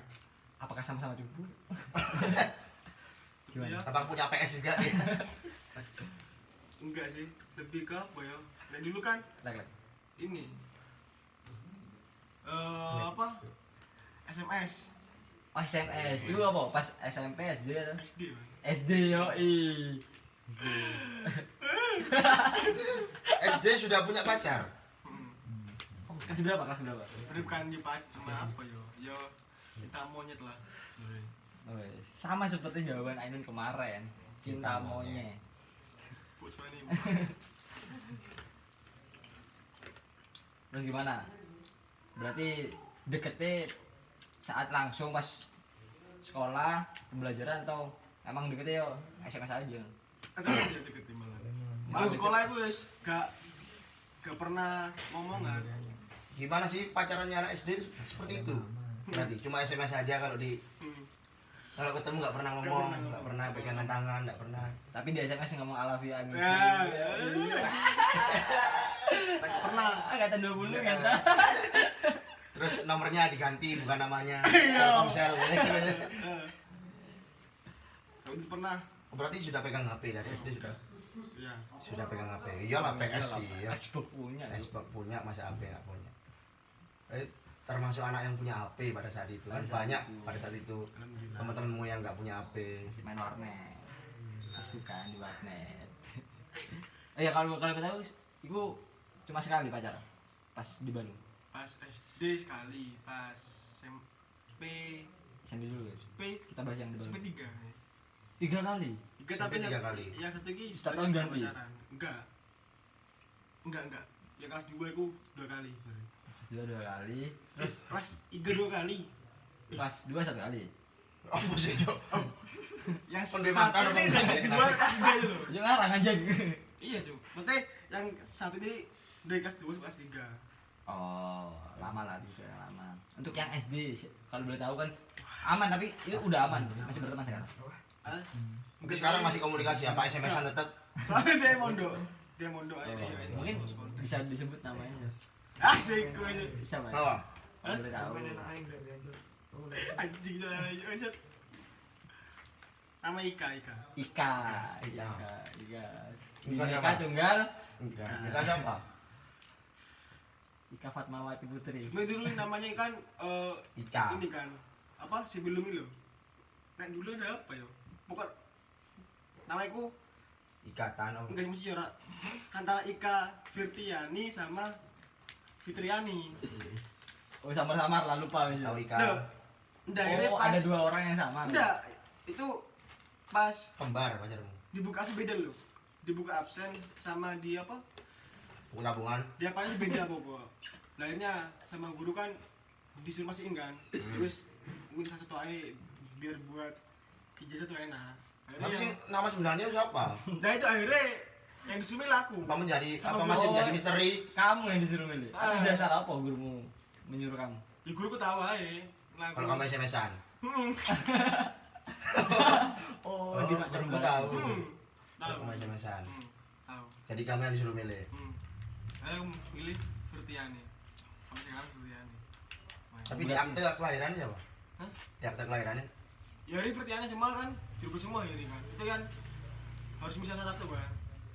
Apakah sama-sama cupu? Iya. Gimana? Apa punya PS juga dia? enggak sih, lebih ke apa ya? Nah dulu kan Lek. ini apa? SMS. Oh, SMS. Itu apa? Pas SMP SD atau? SD man. SD yo SD. SD sudah punya pacar. Hmm. Kelas berapa? Kelas berapa? Ini bukan di cuma apa yo? Yo kita monyet lah. Oh, sama seperti jawaban Ainun kemarin. Cinta monyet. Bu sebenarnya ini. Terus gimana? Berarti deketnya saat langsung pas sekolah pembelajaran atau emang deketnya yo SMS aja? Atau dia deket malah. Malah sekolah itu ya gak pernah ngomongan. Gimana sih pacarannya anak SD seperti itu? Berarti cuma SMS aja kalau Hmm. kalau ketemu nggak pernah ngomong, nggak pernah pegangan tangan, nggak pernah. Tapi di SMS ngomong I love you Agus. Ya. Pernah kata 20 kata. Terus nomornya diganti bukan namanya Telkomsel. Kamu itu pernah? Berarti sudah pegang HP dari SD Ya. sudah pegang HP. Iyalah PS sih ya. Xbox punya. Xbox punya masa HP nggak punya. Termasuk anak yang punya HP pada saat itu kan banyak pada saat itu Alhamdulillah. teman-temanmu yang nggak punya HP. Masih main warnet. Terus bukan di warnet. Ya kalau kita tahu itu cuma sekali pacaran pas di Bandung. Pas SD sekali, pas SMP SMP dulu ya. SMP Kita bahas yang di SMP Bandung. 3. 3 kali. SMP 3 kali. Yang satu lagi Setiap tahun ganti? pacaran. Enggak. Yang kelas 2 itu 2 kali. Sorry. Kelas 2 kali. Terus kelas 3 2 kali. Kelas 2 1 kali. Apa sih Cok? Yang Pendek satu mantan ini apa dari kelas enggak? 2 kelas 3 itu loh. Itu ngarang aja. Iya, Cuk. Berarti yang satu ini dari kelas 2 sampai kelas 3. Oh, lama lah bisa lama. Untuk yang SD kalau boleh tahu kan aman tapi itu udah aman masih berteman sekarang. Mungkin sekarang masih komunikasi apa SMS-an tetap. Soalnya dia mondok. Dia mondok aja dia. Mungkin bisa disebut namanya. Asik gue aja. Bisa Mas. Apa? Kalau boleh tahu. Anjing jangan aja. Nama Ika. Ika. Ika Ika siapa? tunggal Enggak. Kita siapa? Ika Fatmawati Putri. Sebenarnya dulu namanya kan Ica. ini kan apa sebelum itu. Nek dulu ada apa ya? Pokok namaku Ikatan. Oh. enggak mesti ora antara Ika Firtiani sama Fitriani. Oh samar-samar lah lupa Tahu misalnya. Ika. Ndak akhirnya Oh pas ada 2 orang yang sama. enggak itu pas Kembar pacarmu. dibuka absen beda loh. Dibuka absen sama dia apa? Buku tabungan. Dia paling beda pokok. Akhirnya sama guru kan disuruh masihin kan. Terus mungkin satu aja biar buat ijazah tuh enak. Tapi Akhirnya sih nama sebenarnya siapa? nah itu akhirnya yang disuruh milih aku. Apa menjadi apa Sama masih gua. menjadi misteri? Kamu yang disuruh milih. Atas Ah. dasar apa gurumu menyuruh kamu? Ya guruku tahu aja. Lagu. Kalau kamu SMS-an. Oh, di Pak aku Cermbang. tahu. Tahu. Kalau kamu SMS-an. Tahu. Jadi kamu yang disuruh milih. Aku milih Firtiani. Kamu sekarang Firtiani. Tapi di akte kelahirannya siapa? Hah? Di akte kelahirannya? Ya ini Firtiani semua kan, dirubah semua ini kan. Itu kan harus bisa satu kan.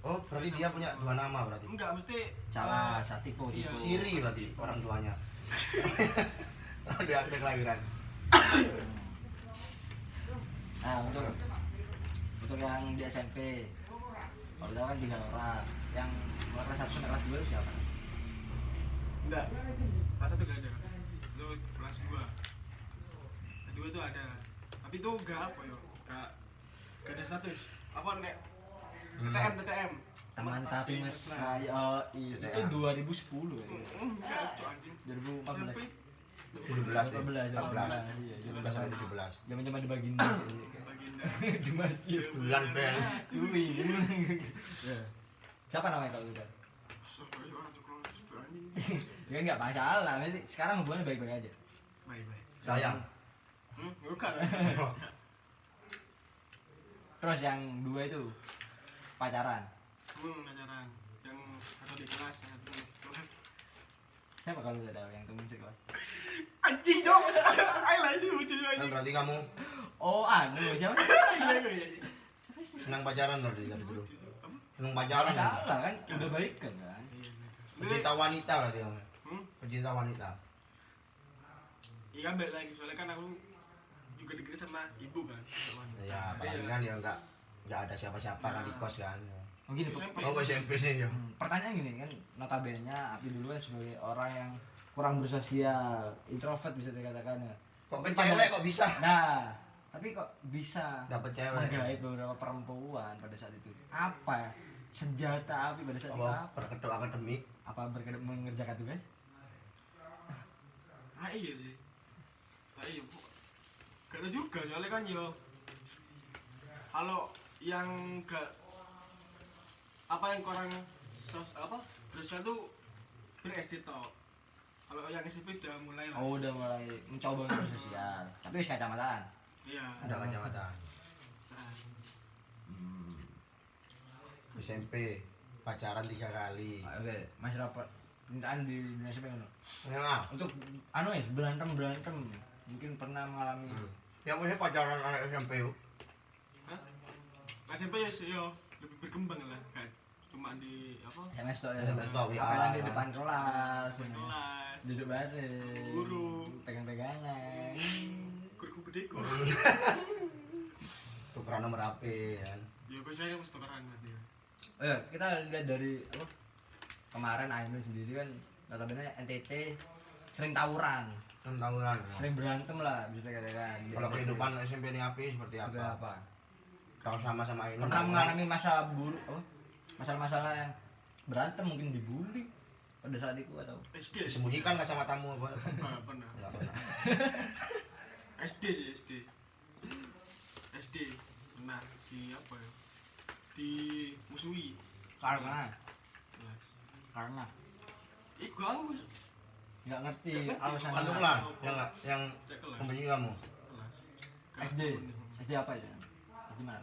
Oh, berarti dia punya 2 nama berarti. Enggak mesti Salah, Satipo iya. tipe. Siri berarti orang tuanya. Di akte kelahiran. Nah, untuk yang di SMP. Kalau tahu kan 3 orang. Yang mulai kelas 1 sampai kelas 2 itu siapa? enggak. Kelas 1 enggak ada. Itu kelas 2. Kelas 2 itu ada. Tapi itu enggak apa ya? Enggak ada status. Apa nek TTM. Teman tapi mesra. Oh, itu 2010 ya. Enggak, cok anjing. 2014. Sampai 17 deh. 14, 14. iya, 17 sampai 17. Zaman-zaman di baginda sih. baginda. Di masjid. Bulan bel. Kui. Ya. Siapa namanya kalau udah? Sampai orang tuh kalau itu anjing. Ya enggak masalah, nanti sekarang hubungannya baik-baik aja. Baik. Sayang. Bukan. Terus yang 2 itu pacaran. Pacaran. Yang satu di kelas, yang satu di kelas. Siapa kalau udah tahu yang temen sekelas? Anjing dong. Ayo lah itu lucu Kan anjing. berarti kamu Oh, anu siapa? Iya. senang pacaran loh dari tadi dulu. Seneng pacaran. Salah kan, udah baikan kan. Iya. Pecinta wanita berarti kamu. Hmm? Pecinta wanita. Iya balik lagi soalnya kan aku juga deket sama ibu kan. Ya, apalagi kan ya enggak ada siapa-siapa kan di kos kan. Mungkin SMP. Oh, SMP sih ya. pertanyaan gini kan, notabene Api dulu kan sebagai orang yang kurang bersosial, introvert bisa dikatakan ya. Kok ke cewek kok bisa Nah, tapi kok bisa dapet cewek? menggait beberapa perempuan pada saat itu? Apa senjata Api pada saat itu? Oh, Apa? berkedok akademik. Apa mengerjakan tugas? Ah iya sih. Ah iya. Gak tau juga soalnya kan yo. Kalau yang gak apa yang kurang berusaha tuh ber-SD tok. Kalau yang SMP udah mulai lah. Oh, udah mulai mencoba untuk bersosial. Tapi wis kacamataan. Iya. Udah kacamata. Nah, Hmm. SMP pacaran 3 kali. Oke, masalah percintaan di Indonesia ngono. Memang. Untuk berantem mungkin pernah mengalami Yang punya pacaran anak SMP yuk. hah? SMP ya sih yo lebih berkembang lah kan. Cuma di apa? SMS tok ya. SMS tok, WA. Apalan di depan kelas. Kelas. Duduk bareng. Guru. Pegang-pegangan. Guru bedeko. Tukeran nomor HP kan. Ya biasanya mesti tukeran berarti ya. Oh ya, kita lihat dari apa? Kemarin Ainul sendiri kan notabene NTT sering tawuran, 6 tahunan. sering berantem lah bisa dikatakan. Kalau kehidupan SMP ini api seperti Seperti apa? apa? Kalau sama-sama ini Pernah mengalami masa buruk, masalah-masalah yang berantem mungkin dibully pada saat itu atau SD sih. disembunyikan kacamatamu apa? Enggak pernah. Enggak pernah. SD sih SD. SD pernah di apa ya? Di musuhi. karena Kelas. Iku Aku nggak ngerti Nggak ngerti. alasan Antum Kelas. lah yang cek kelas. membenci kamu. Kelas. SD apa itu? SD mana?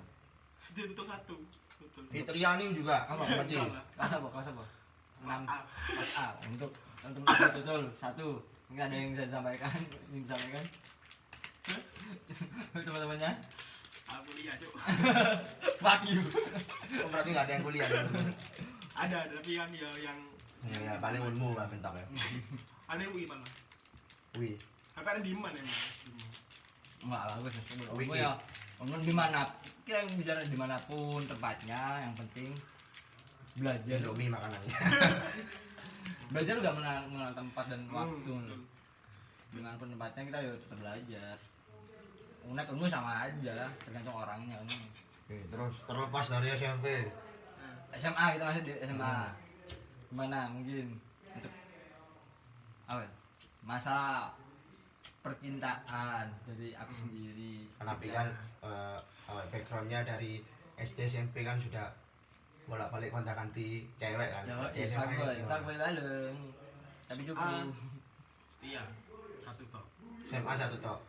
SD tutup satu. Betul. Fitriani juga Apa? membenci. Kelas apa? Kelas apa? Kelas A. Kelas A untuk betul satu. Nggak ada yang bisa disampaikan, teman-temannya. Aku lihat cuk. Fuck you. Oh, berarti nggak ada yang kuliah. Ada tapi kan ya yang Ya, paling unmu lah bentak ya. ada yang UI malah. Wih, Tapi ada di mana emang? Enggak lah, gue sesungguhnya. Wiki. Ya, ngomong dimana, kita yang bicara dimanapun tempatnya, yang penting belajar. Indomie makanannya. Belajar nggak mengenal tempat dan waktu. betul. Dimanapun tempatnya kita ya tetap belajar. Unek ilmu sama aja, tergantung orangnya. Oke, terus terlepas dari SMP. Nah, SMA kita masih di SMA. Gimana mungkin untuk apa? Ya? Masa percintaan dari Api sendiri. Kan Api kan backgroundnya dari SD SMP kan sudah bolak-balik kontak-ganti cewek kan. Ya, Di SMA ini gimana? fuckboy baleng. Tapi cukup. setia. Satu tok. SMA 1 tok.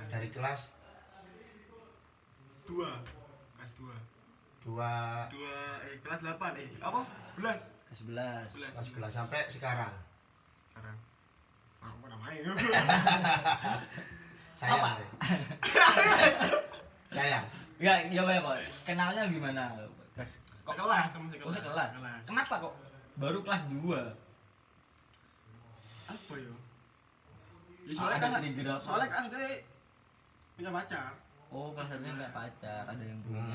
Dari kelas Dua. Kelas 2. 2 Kelas 8 apa? 11. Ke-11. 11. kelas 11 sampai sekarang. Sekarang. Apa namanya? Sayang. Apa? deh. Sayang. Enggak, ya Pak. Kenalnya gimana? Sekelas, teman Oh, sekelas. Kenapa kok baru kelas 2? Apa ya? Soalnya Soalnya ada trigger apa? soalnya kan dia punya pacar. Oh, kelas 1 enggak pacar, ada yang punya.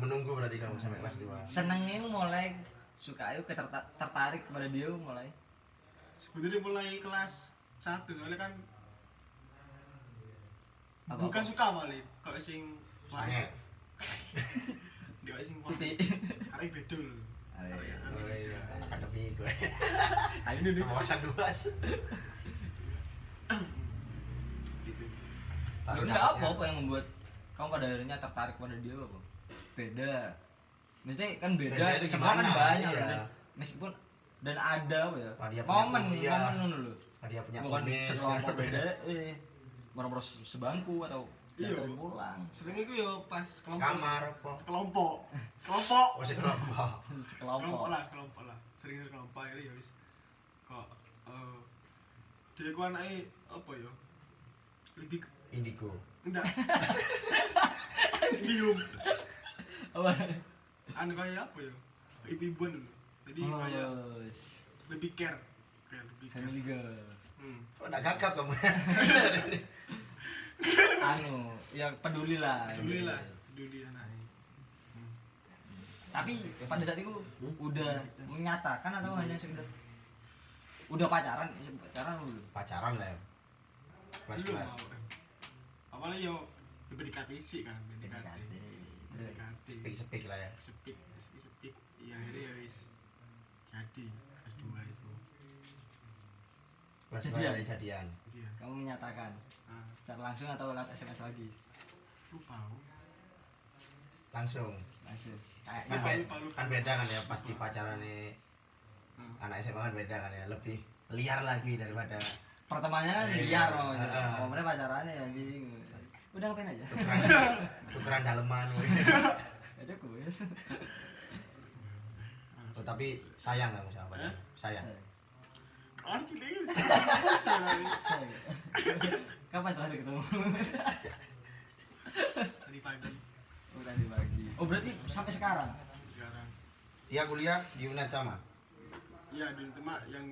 Menunggu berarti kamu sampai kelas 2. Senengnya mulai suka ayo tertarik kepada dia mulai. Sebenarnya mulai kelas 1 soalnya kan Apa? bukan suka malah kok sing Sange. dia sing Titik. arek bedul. Oh iya, akademi itu. Ayo duduk. Kawasan luas. Gitu. Enggak apa yang membuat kamu pada akhirnya tertarik pada dia apa? Beda. Mesti kan beda, Beda itu semua kan gimana? banyak Iya. dan meskipun dan ada apa ya? Oh, dia punya Momen kuliah. ngono lho. Dia punya Bukan kumis. sekelompok beda baru sebangku atau Iya. datang pulang. Sering itu yo pas Kamar apa? Kelompok. Kelompok. Oh, sekelompok. Kelompok Sekelompok. kelompok lah. Sering kelompok akhirnya ya wis. Kok dia ku anake apa ya? Lebih Indigo. enggak. Lium. Apa? Anu kayak apa ya? ibu-ibuan dulu. Jadi kayak Oh, lebih care, kayak lebih care. family girl. Oh, enggak gagap kamu. Anu, ya peduli lah. Peduli lah, peduli anaknya. Tapi pada saat itu udah menyatakan atau hanya sekedar udah pacaran belum? Pacaran lah ya. Belum Kelas-kelas. mau. Awalnya yo PDKT sih kan, PDKT. Sepik-sepik lah ya. Sepik. Ya akhirnya ya wis jadi kelas 2 itu. Kelas Jadian? 2 ada jadian. Dia. Kamu menyatakan Nah, secara langsung atau lewat SMS lagi? lupa. Langsung. Langsung. Kan, Lupa. kan beda kan ya pasti pacaran nih anak SMA kan beda kan ya, lebih liar lagi daripada Pertemanannya kan Iya. liar loh. Heeh. Momennya pacarannya ya jadi udah ngapain aja? tukeran daleman. Ada gue. Oh, tapi sayang kamu sama pacar? Sayang. Ah, cilik. Kapan terakhir ketemu? Tadi pagi Oh tadi pagi. Oh berarti sampai sekarang? sekarang. Dia kuliah di UNED sama. Iya, di tema yang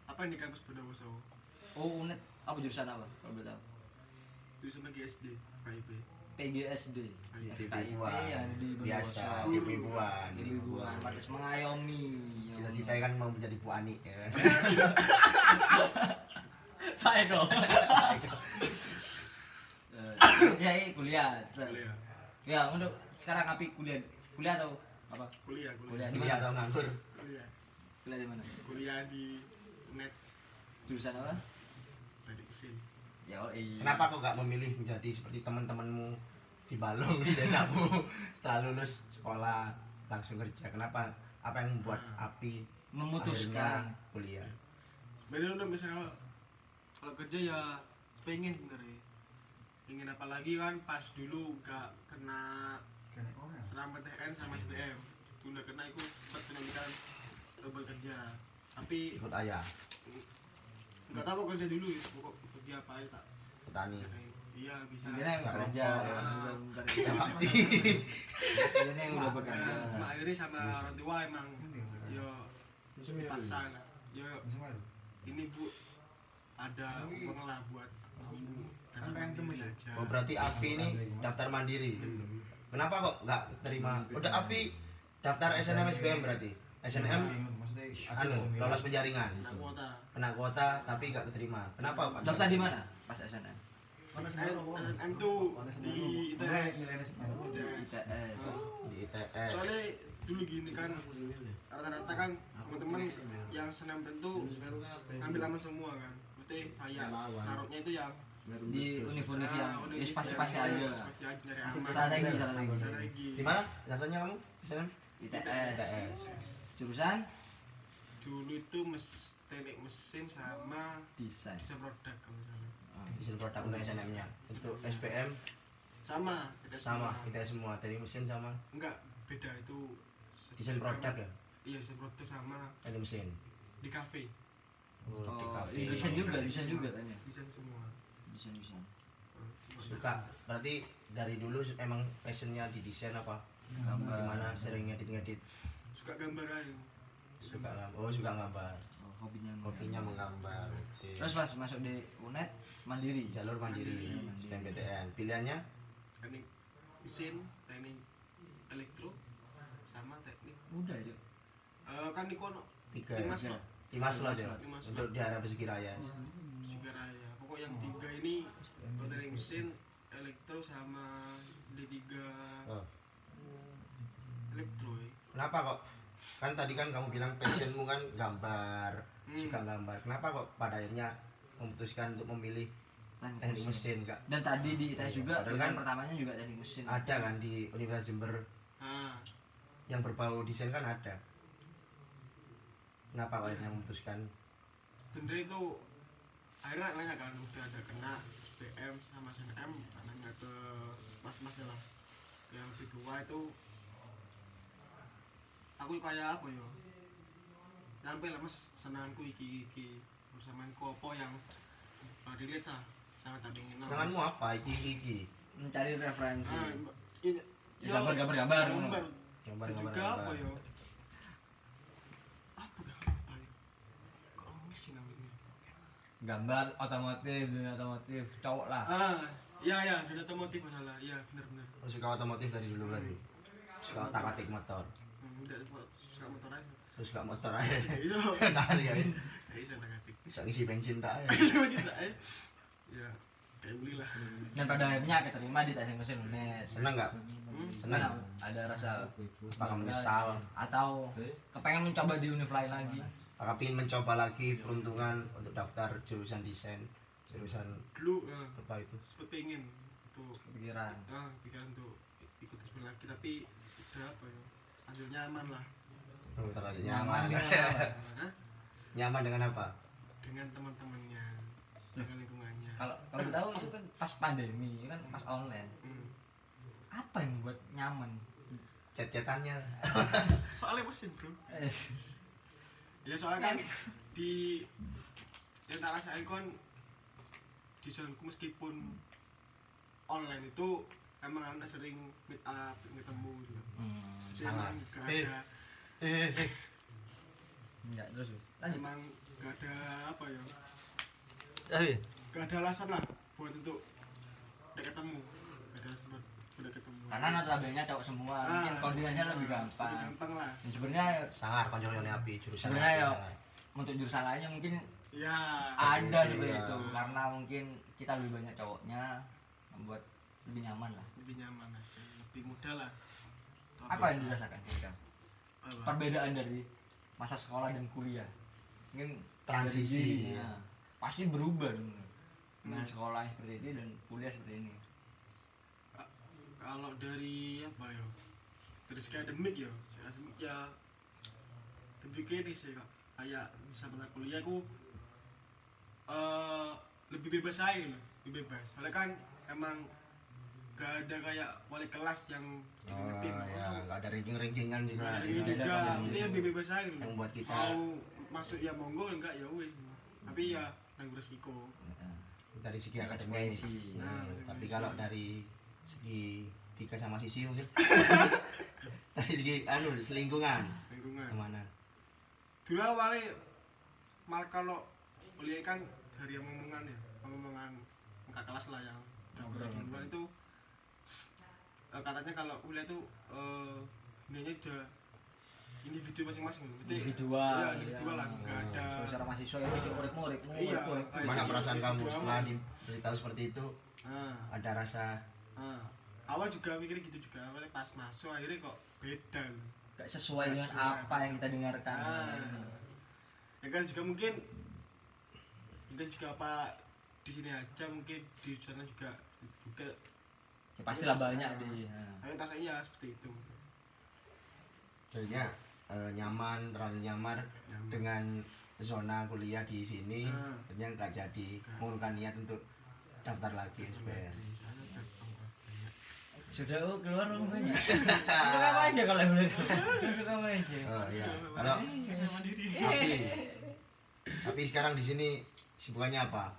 apa di kampus Bondowoso. Oh unet apa jurusan apa kalau boleh tahu? Di sana GSD, KIP. PGSD. Di FKIP Ibuan. yang di Biasa, Bondowoso. di Ibuan. Ibu-ibuan harus mengayomi. Cita-cita kan mau menjadi Bu Ani ya. Pak Eko. Saya kuliah. Kuliah. Ya untuk sekarang api kuliah atau apa? Kuliah. Kuliah di Kuliah mana? atau nganggur? Kuliah. Kuliah di mana? Kuliah di net Jurusan apa? teknik mesin. Ya oh iya. Kenapa kok gak memilih menjadi seperti teman-temanmu di Balong di desamu setelah lulus sekolah langsung kerja? Kenapa? Apa yang membuat Api Memutuskan. akhirnya kuliah? Sebenarnya udah misal kalau kerja ya pengen sebenarnya. Ingin apa lagi kan pas dulu gak kena serang PTN sama SBM. Udah kena itu sempat pendidikan coba kerja. Tapi Ikut ayah, nggak tahu kerja dulu ya, pokok kerja apa ya tak. petani. Iya bisa. Intinya Cak kerja. rokok, Ya, ya. udah Ya bakti. Intinya yang udah bekerja. Cuma akhirnya sama orang tua emang yo dipaksa lah. Yo ini bu ada uang lah buat kamu daftar mandiri aja. Oh berarti Api ini daftar mandiri. Kenapa kok nggak terima? Udah Api daftar SNM SBM berarti. SNM anu lolos penjaringan. Kena kuota. Kena kuota tapi nggak keterima. Kenapa Pak? Daftar di mana? Pas SNM. SNM tuh di ITS. ITS. Di ITS. Soalnya dulu gini kan rata-rata kan teman-teman yang senam bentuk ngambil aman semua kan. Berarti kayak naruhnya itu yang Di univ-univ yang pasti-pasti aja lah. pasti aja dari aman. Strategi. Di mana daftarnya kamu? SNM? ITS. ITS. Jurusan Dulu itu teknik mesin sama desain. desain produk kalau misalnya. Desain produk untuk SNM-nya. Untuk SPM Sama kita sama, kita semua teknik mesin sama enggak beda itu desain produk ya. iya desain produk sama Teknik mesin. di kafe Oh, di Oh, kafe. desain juga kan ya. desain semua. Desain. Suka. Berarti dari dulu emang passionnya di desain apa? Gambar. Gimana sering ngedit-ngedit? Suka gambar aja. Suka gambar. Oh, suka gambar. Oh, hobinya. Hobinya menggambar. Oke. Terus pas masuk di UNED mandiri. Jalur mandiri, SNMPTN. Pilihannya Teknik mesin, teknik elektro sama teknik Udah itu. kan di kono 3 Dimas ya. loh. Dimas lo aja. Dimas lo. Untuk di area Basuki Raya. Sigaraya. Pokok yang 3 ini teknik mesin, elektro sama D3 Oh. elektro ya. Kenapa kok? Kan tadi kan kamu bilang passionmu kan gambar, suka gambar. Kenapa kok pada akhirnya memutuskan untuk memilih teknik mesin kak? Dan tadi di ITS juga Padahal pilihan kan pertamanya juga teknik mesin. ada kan di Universitas Jember Nah, yang berbau desain kan ada. Kenapa kok akhirnya memutuskan? bener itu akhirnya nanya kan udah ada kena SBM sama SNM nanya ke mas-mas lah yang kedua itu aku kayak apa ya sampai lah mas senanganku iki bersamaanku apa yang relate sama tak ingin Senanganmu apa? Iki. Mencari referensi. ini Ya, gambar. gambar Nyoba Dan dengan juga apa apa? ya? Apa ya? Kok nangis sih namanya? Gambar otomotif, dunia otomotif, cowok lah. Iya, dunia otomotif masalah. Iya, benar. Oh, suka otomotif dari dulu berarti. Suka otak-atik motor. Udah suka motor aja. Terus suka motor aja. Iso. Tahan ya. Iso nagatik. Bisa ngisi bensin tak ya. Iso cinta ya. Ya, kayak beli lah. Dan pada akhirnya keterima di teknik mesin UNES. Seneng nggak? Senang, ada rasa Apakah menyesal? atau kepengen mencoba di univ lain lagi? Apakah ingin mencoba lagi peruntungan untuk daftar jurusan desain, jurusan Dulu apa itu? sempet pengen untuk Pikiran. pikiran untuk ikut tes lagi tapi udah apa ya? Hasil nyaman lah. Oh, terlalu Nyaman nyaman. dengan apa? Hah? Nyaman dengan apa? Dengan teman-temannya, dengan lingkungannya. Kalau kita tahu itu kan pas pandemi, kan pas online. Apa yang membuat nyaman? Chat-chatannya. Soalnya mesin bro. Eh, Ya soalnya kan di yang tak rasain kan di jalanku meskipun online itu emang anda sering meet up ketemu gitu. Jadi sangat. emang gak ada enggak terus. Lanjut. emang gak ada apa ya Tapi gak ada alasan lah buat untuk udah ketemu gak ada alasan buat udah ketemu karena notabene cowok semua, mungkin koordinasinya lebih gampang. lebih gampang lah Dan sebenarnya Sangar konjolnya api jurusan. sebenarnya ya api, untuk jurusan lainnya mungkin ya ada itu, seperti iya. itu karena mungkin kita lebih banyak cowoknya membuat lebih nyaman lah. lebih nyaman aja lebih mudah lah. Apa yang dirasakan ketika Apa? perbedaan dari masa sekolah dan kuliah? Mungkin Transisi, dari diri, ya. nah, pasti berubah dong dengan sekolah seperti ini dan kuliah seperti ini. Kalau dari apa ya dari segi akademik ya lebih gini sih kak kayak bisa mata kuliah aku lebih bebas aja loh lebih bebas soalnya kan emang gak ada kayak wali kelas yang mesti Oh ngetim ya, nggak ada ranking-rankingan juga. nah, ya. ini juga ada itu lebih bebas aja loh Yang buat kita mau masuk ya monggo enggak ya wis tapi ya nanggung resiko dari segi akademik. Konsekuensi. Tapi kalau dari segi Vika sama Sisi mungkin dari segi selingkungan lingkungan kemana? dulu awalnya malah kalau kuliah kan dari omongan kakak kelas lah yang udah di luar itu katanya kalau kuliah tuh nilainya udah individu masing-masing Individual, ya, individual lah nggak ada Kalau seorang mahasiswa yang mikir uripmu Iya, Mana Iya, perasaan iya, kamu iya. setelah diberitahu seperti itu? nah, Ada rasa awal juga mikirnya gitu juga awalnya pas masuk akhirnya kok beda loh gak sesuai dengan Sesuai. apa yang kita dengarkan. ya kan juga mungkin apa di sini aja mungkin di sana juga Ya, pastilah banyak di. tapi tasanya seperti itu jadinya nyaman, terlalu nyaman dengan zona kuliah di sini. Jadinya nggak jadi mengurungkan niat untuk daftar lagi SPR. Sudah keluar rumahnya. Duduk kamu aja kalau boleh. Duduk kamu aja. Oh iya. Kalau saya mandiri tapi sekarang di sini sibukannya apa?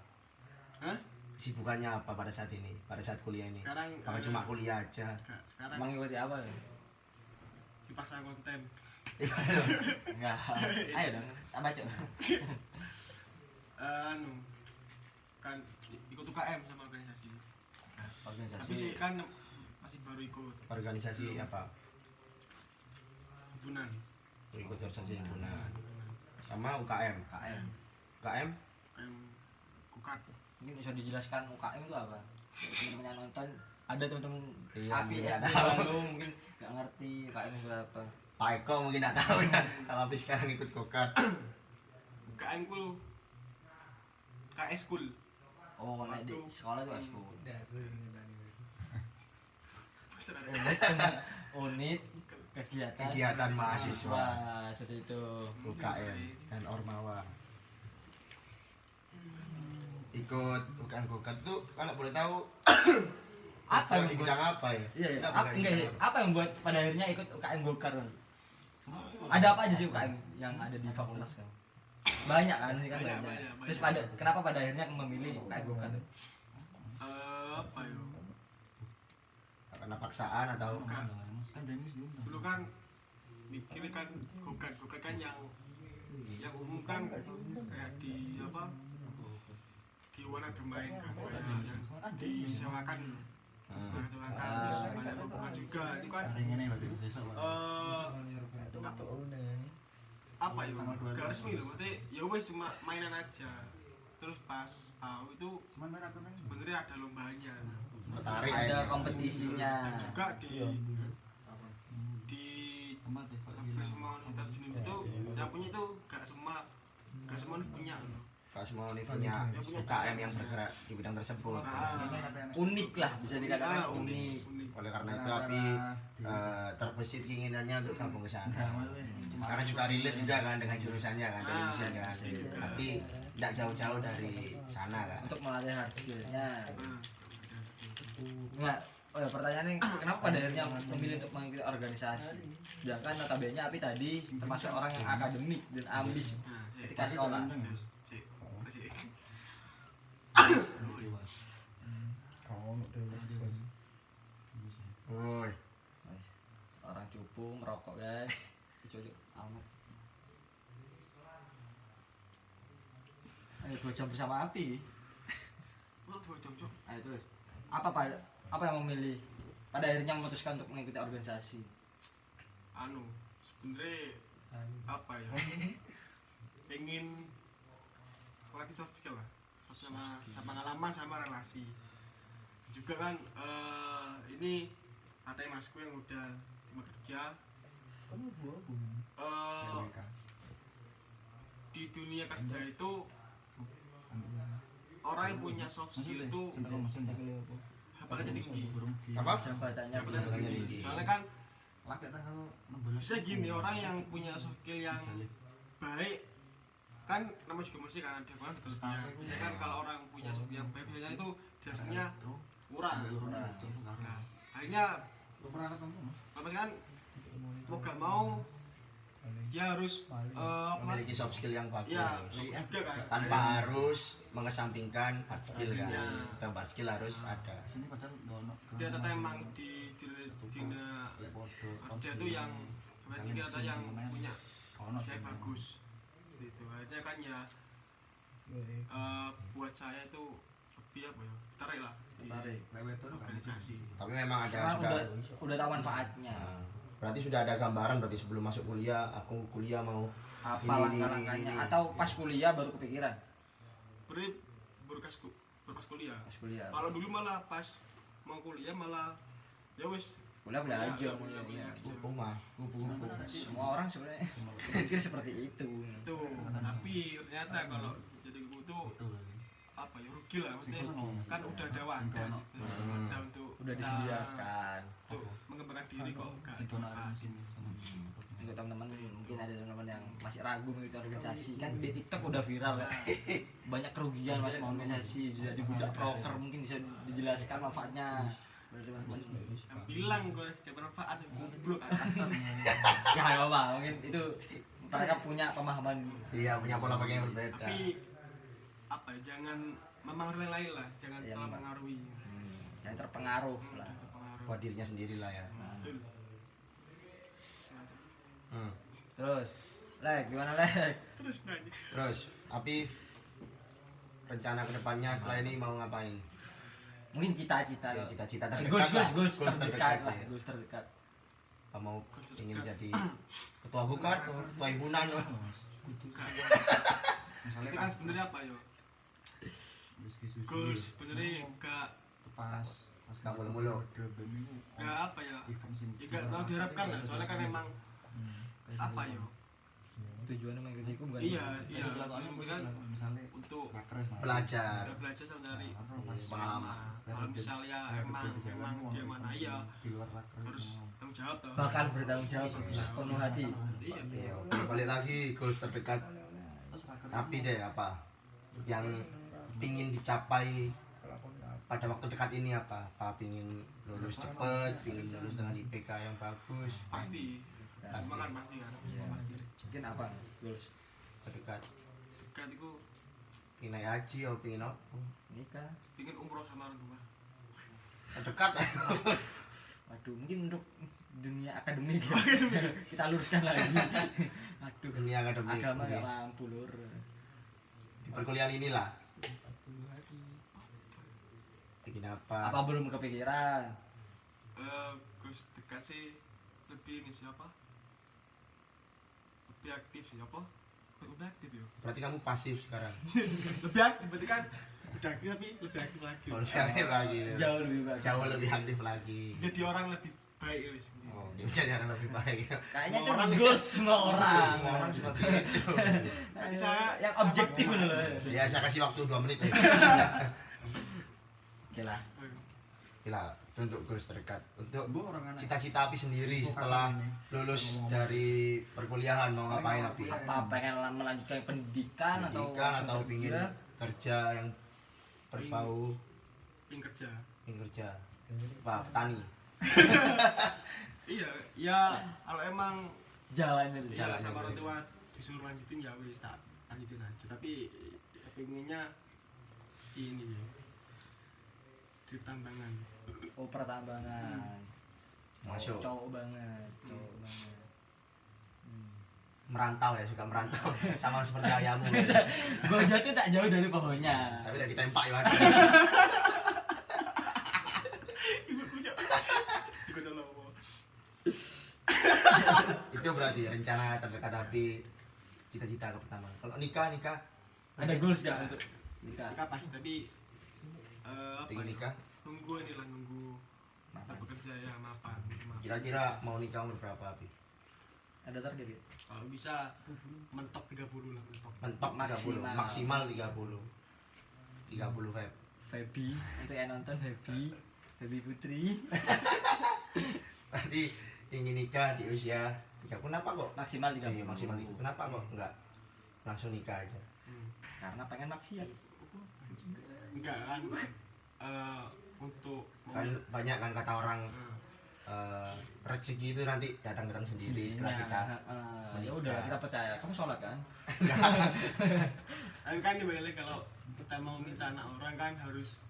Hah? Sibukannya apa pada saat ini? Pada saat kuliah ini? Sekarang Apakah cuma kuliah aja? enggak, sekarang Mengikuti apa ya? dipaksa konten Enggak. Ayo dong, tak baca. kan ikut UKM sama organisasi tapi sih Organisasi. kan masih baru ikut Organisasi apa? himpunan Ikut organisasi himpunan. Sama UKM. UKM. UKM? UKM kukat Mungkin bisa dijelaskan UKM itu apa? Teman-teman yang nonton ada teman-teman Iya, APS nggak di tahu. Bandung mungkin nggak ngerti UKM itu apa. Pak Eko mungkin nggak tahu ya. Kalau habis sekarang ikut kokat. UKM ku KS School Oh, naik di sekolah itu aku. Unit Kegiatan mahasiswa. Wah, sudah itu. UKM dan Ormawa. Ikut UKM kokat tuh kalau boleh tahu Apa yang di membuat- bidang apa ya? Iya, iya. Apa Enggak, bidang iya. Apa yang membuat pada akhirnya ikut UKM Golkar? Ron? Ada apa aja sih UKM yang ada di fakultas kan? Banyak kan, ini kan Banyak, banyak. banyak. Terus kenapa pada akhirnya memilih UKM Golkar? apa ya Karena paksaan atau Bukan. dulu kan mikir kan gugat kan yang umum kan kayak di apa di warna bermain kan yang disewakan terus banyak hubungan juga itu kan apa ya gak resmi loh berarti ya wes cuma mainan aja terus pas tahu itu sebenarnya ada lombanya Tertarik Ada akhirnya. kompetisinya. dan juga di hampir semua universitas jenis itu yang punya itu gak semua punya loh. Kak semua ini punya UKM yang bergerak di bidang tersebut. Unik lah, bisa dikatakan unik. Oleh karena itu Api terbesit keinginannya untuk gabung ke sana. Karena juga relate juga kan dengan jurusannya kan, television kan. Pasti tidak jauh-jauh dari sana kan. Untuk melatih hard skill-nya. Nah, Enggak, oh ya, pertanyaannya kenapa pada akhirnya memilih untuk mengikuti organisasi? Sedangkan notabene Api tadi termasuk orang yang akademik dan ambis ketika sekolah. Woi, Orang cupu merokok guys. Diculik amat. Ayo 2 jam bersama Api. Ayo terus. Apa yang memilih pada akhirnya memutuskan untuk mengikuti organisasi? Sebenarnya apa ya pengen latih soft skill lah sama pengalaman sama relasi juga kan ini ada masku yang udah cuma kerja di dunia kerja itu orang yang punya soft skill itu jabatannya tinggi apa? Jabatannya Jabatannya tinggi. soalnya kan bisa gini orang yang punya soft skill yang baik kan namanya juga mesti kan ada kan kerjanya biasanya kan kalau orang punya soft skill yang baik biasanya itu jasanya kurang nah akhirnya apa kan mau gak mau dia harus Memiliki soft skill yang bagus. ya juga kan Tanpa harus mengesampingkan hard skill kan. Ya. Dan hard skill harus ada. dia tetap emang di dunia kerja itu yang tinggi atau yang punya saya bagus gitu akhirnya kan ya buat saya itu lebih apa ya tertarik lah di Tarik. organisasi Tapi memang ada Karena sudah udah tahu manfaatnya. Nah, berarti sudah ada gambaran berarti sebelum masuk kuliah, aku kuliah mau Apa ini, langkah-langkahnya ini. atau pas kuliah baru kepikiran? beri berkas kuliah Pas kuliah. kalau dulu malah pas mau kuliah malah ya wis Kuliah aja kuliah mulainya. rumah, kupu-kupu. Semua orang sebenarnya pikir seperti itu. tuh tapi ternyata kalau jadi guru tuh apa ya rugi lah maksudnya kan udah ada wadah gitu. Wadah untuk Udah disediakan. untuk mengembangkan diri kok gak dimanfaatin. Untuk teman-teman mungkin ada teman-teman yang masih ragu mengikuti organisasi kan di TikTok udah viral kan. Banyak kerugian masuk organisasi sudah budak proker mungkin bisa dijelaskan manfaatnya. Teman-teman. Yang bilang gue gak bermanfaat goblok Ya nggak apa mungkin itu mereka punya pemahaman. Iya, punya pola pikir yang berbeda. tapi apa ya jangan mempengaruhi lain lah jangan Iya, terlalu Mbak. mengaruhi Yang terpengaruh lah. terpengaruh Buat dirinya sendiri lah ya. betul Terus, Lek, gimana Lek? terus nanya Terus, Api rencana kedepannya setelah ini mau ngapain? Mungkin cita-cita. Ya, cita-cita terdekat Goals lah. goals Goals terdekat lah, ya. goals terdekat. Apa mau ingin jadi ketua hukar atau ketua himpunan? itu kan sebenarnya apa yo goals sebenarnya gak Kamu mulu. apa ya gak mau diharapkan lah soalnya kan emang apa yo Tujuannya mengikuti bukan? iya kan untuk Belajar. belajar sama dari Pengalaman. kalau misalnya emang dia mana iya harus tanggung jawab toh Bakal bertanggung jawab sepenuh hati. iya Iya, oke. Balik lagi goals terdekat. Tapi deh apa yang pingin dicapai pada waktu dekat ini apa? Apa pingin lulus cepet, pingin lulus dengan IPK yang bagus, pasti semua kan pasti kan pasti Mungkin apa? Goals terdekat. kan itu Pingin naik haji atau pingin apa? nikah. ingin umroh sama orang tua Terdekat. Waduh, mungkin untuk dunia akademik. Kita luruskan lagi. Aduh, Dunia akademik. agama Oke. nggak mampu lur. Di perkuliahan inilah bikin apa? Apa belum kepikiran? Gus dekat sih lebih ini siapa? Lebih aktif sih apa? Lebih aktif ya. Berarti kamu pasif sekarang. Lebih aktif berarti kan udah aktif tapi lebih aktif lagi. Oh, lebih aktif lagi. Jauh lebih bagus. Jauh lebih aktif lagi. Jadi orang lebih baik wis. Oh, dia menjadi orang lebih baik. Kayaknya itu Semua orang goals semua orang. Semua orang seperti itu. Tadi saya yang objektif loh. Ya, saya kasih waktu 2 menit nih. Oke lah. Gila, itu untuk goals terdekat. Untuk cita-cita Api sendiri setelah lulus dari perkuliahan mau ngapain Api? Apa pengen melanjutkan pendidikan atau Pendidikan atau pingin kerja yang berbau pin kerja. Apa, petani? Iya, ya kalau emang jalan dulu. ya Jalan sama aja. orang tua disuruh lanjutin ya wis tak lanjutin aja. Tapi pengennya ini ya. Di tambangan. Oh, pertambangan. Masuk. Cowok banget. Merantau ya, suka merantau. Sama seperti ayahmu. Gue jatuh tak jauh dari pohonnya. Tapi udah ditempak ya. Ibuku cok. Ibu tolong. Itu berarti rencana terdekat Api, cita-cita ke pertama. Kalau nikah Ada goals gak untuk nikah? Kita pasti tapi apa ingin ya? nikah. Nunggu inilah nunggu Mapan. bekerja ya mapan. Kira-kira mau nikah umur berapa Api? Ada target ya? Kalau bisa mentok 30 lah mentok. Mentok 30, maksimal 30. 30 Feb. Feby, untuk yang nonton Feby Putri. Berarti ingin nikah di usia 30. Kenapa kok? Maksimal 30. Iya, maksimal 30. Kenapa kok enggak langsung nikah aja? Karena pengen maksiat. Enggak kan untuk Kan banyak kan kata orang eh, rezeki itu nanti datang sendiri setelah kita Ya udah, kita percaya. Kamu sholat kan? kan dibalik kalau kita mau minta anak orang kan harus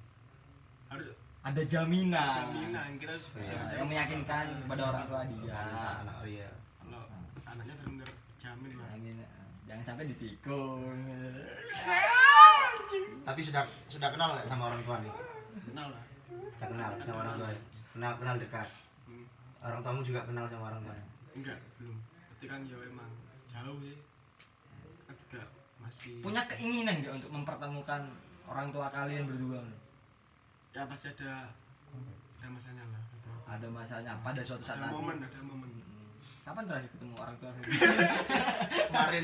Ada jaminan. jaminan kita harus bisa Ya, mencari Yang meyakinkan kepada orang tua dia. minta anak Ria. kalau anaknya benar-benar jamin lah. Amin. Jangan sampai ditikung. Tapi sudah kenal nggak sama orang tua nih? Kenal lah. Sudah kenal sama orang tua. Kenal dekat. Hmm. Orang tuamu juga kenal sama orang tua. Enggak, belum. Berarti kan ya emang jauh sih. Kan juga masih Punya keinginan nggak untuk mempertemukan orang tua kalian berdua? ya pasti ada masanya lah. Ada masanya pada suatu saat Ada nanti. momen, ada momen. Kapan terakhir ketemu orang tua? Kemarin.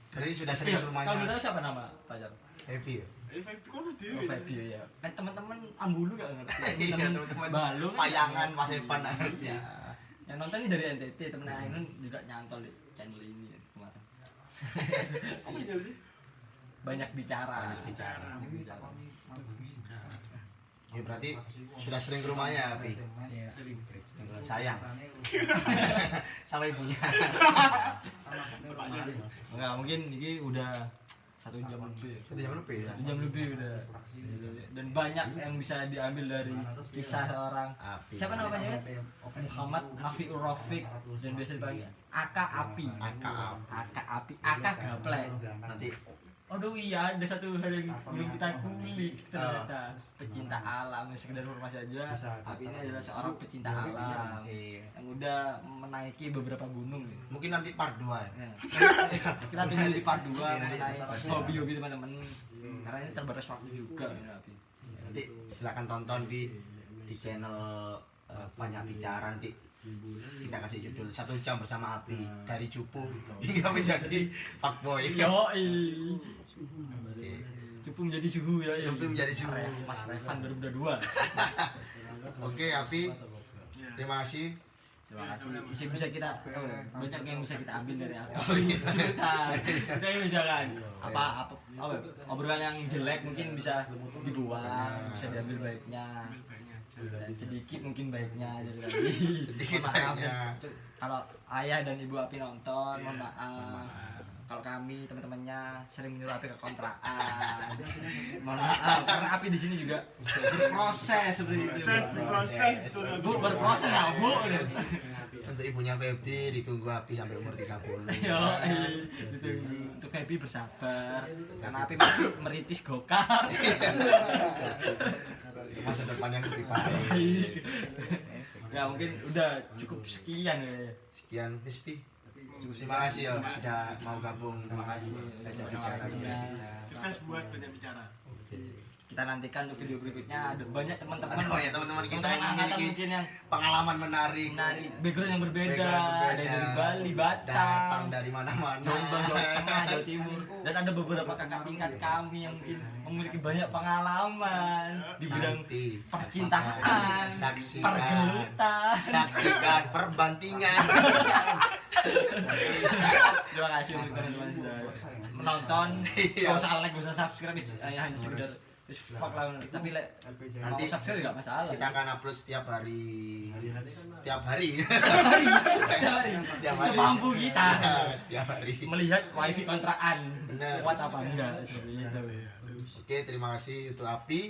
Berarti sudah sering ke Kalau rumahnya. tahu siapa nama pacar? Happy ya? Vibe kok udah Oh, Feby ya. Kan teman-teman Ambulu gak ngerti. Iya, Temen teman-teman Balung. Payangan Mas Epan ngerti. Ya. Yang nonton ini dari NTT, temen Ainun juga nyantol di channel ini kemarin. Apa aja sih? Banyak bicara. Banyak bicara. Bicara. Ya berarti sudah sering ke rumahnya, Pi. Sering. Sayang. Sama ibunya. Bapaknya. Enggak, mungkin ini udah 1 jam lebih. Itu jam lebih ya. 1 jam lebih udah. Dan banyak yang bisa diambil dari kisah seorang Api. siapa namanya? Muhammad Nafiur Rafiq dan biasa dipanggil Aka Api. Aka Api, Aka Gaplek. Nanti Aduh iya, ada satu hal yang belum kita kulik ternyata. Pecinta alam, sekedar informasi aja. Api ini adalah seorang pecinta alam iya. yang udah menaiki beberapa gunung. Mungkin nanti part 2 ya. Ya. Kita tunggu di part 2 Nanti mengenai part dua. hobi-hobi teman-teman. Karena ini terbatas waktu juga ini Api. Nanti silakan tonton di channel banyak bicara nanti kita kasih judul 1 jam bersama Api dari cupu hingga menjadi fuckboy. Yoi. Oke. Cukup menjadi suhu ya. Cupu menjadi suhu. Mas Revan 2022. Oke Api, Ya. terima kasih. Terima kasih. Bisa kita banyak yang bisa kita ambil dari apa? Oh, iya. Kita ini jangan apa obrolan yang jelek mungkin bisa dibuang, bisa diambil baiknya. Ambil baiknya aja. Dan sedikit mungkin baiknya jadi tadi. Sedikit Mohon maaf baiknya. kalau ayah dan ibu Api nonton, mohon maaf. kalau kami teman-temannya sering menyuruh Api ke kontrakan. Mohon maaf karena Api di sini juga berproses seperti itu. Berproses. Bu berproses ya Bu. Untuk ibunya Feby ditunggu Api sampai umur 30. Yo, ditunggu. Untuk Feby bersabar karena Api masih merintis gokar. Masa depan yang lebih baik. Ya mungkin udah cukup sekian ya. Sekian Mispi. Terima kasih ya sudah mau gabung. Terima kasih. Belajar bicara Indonesia. Sukses buat banyak bicara. Kita nantikan untuk video berikutnya ada banyak teman-teman. Oh ya teman-teman kita yang angkatan memiliki mungkin yang pengalaman menarik, background yang berbeda, Background ada dari Bali, datang Batam, dari mana-mana. Jombang, Jawa Tengah, Jawa Timur, dan ada beberapa kakak tingkat kami yang mungkin memiliki banyak pengalaman di bidang Nanti percintaan, saksikan, pergelutan. saksikan perbantingan. Terima kasih untuk teman-teman sudah menonton. Gak usah like, gak usah subscribe, hanya sekedar fuck lah. Tapi mau Nanti subscribe juga masalah. kita akan upload setiap hari. Setiap hari. Setiap hari. Setiap hari. Semampu kita Setiap hari. melihat wifi kontrakan Bener. kuat apa enggak seperti itu. Oke, terima kasih untuk Api.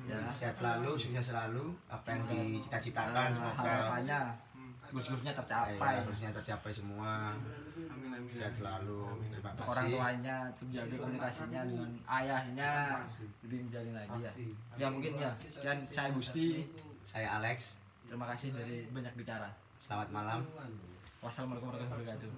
Ya, Sehat selalu, sukses selalu. Apa yang dicita-citakan semoga harapannya goals-goalsnya tercapai. harusnya tercapai semua. Amin amin. Sehat selalu. Terima Untuk orang kasih. tuanya terjaga komunikasinya dengan ayahnya lebih menjalin lagi ya. Ya mungkin ya. Sekian saya Gusti. Saya Alex. Terima kasih dari banyak bicara. Selamat malam. Wassalamualaikum warahmatullahi wabarakatuh.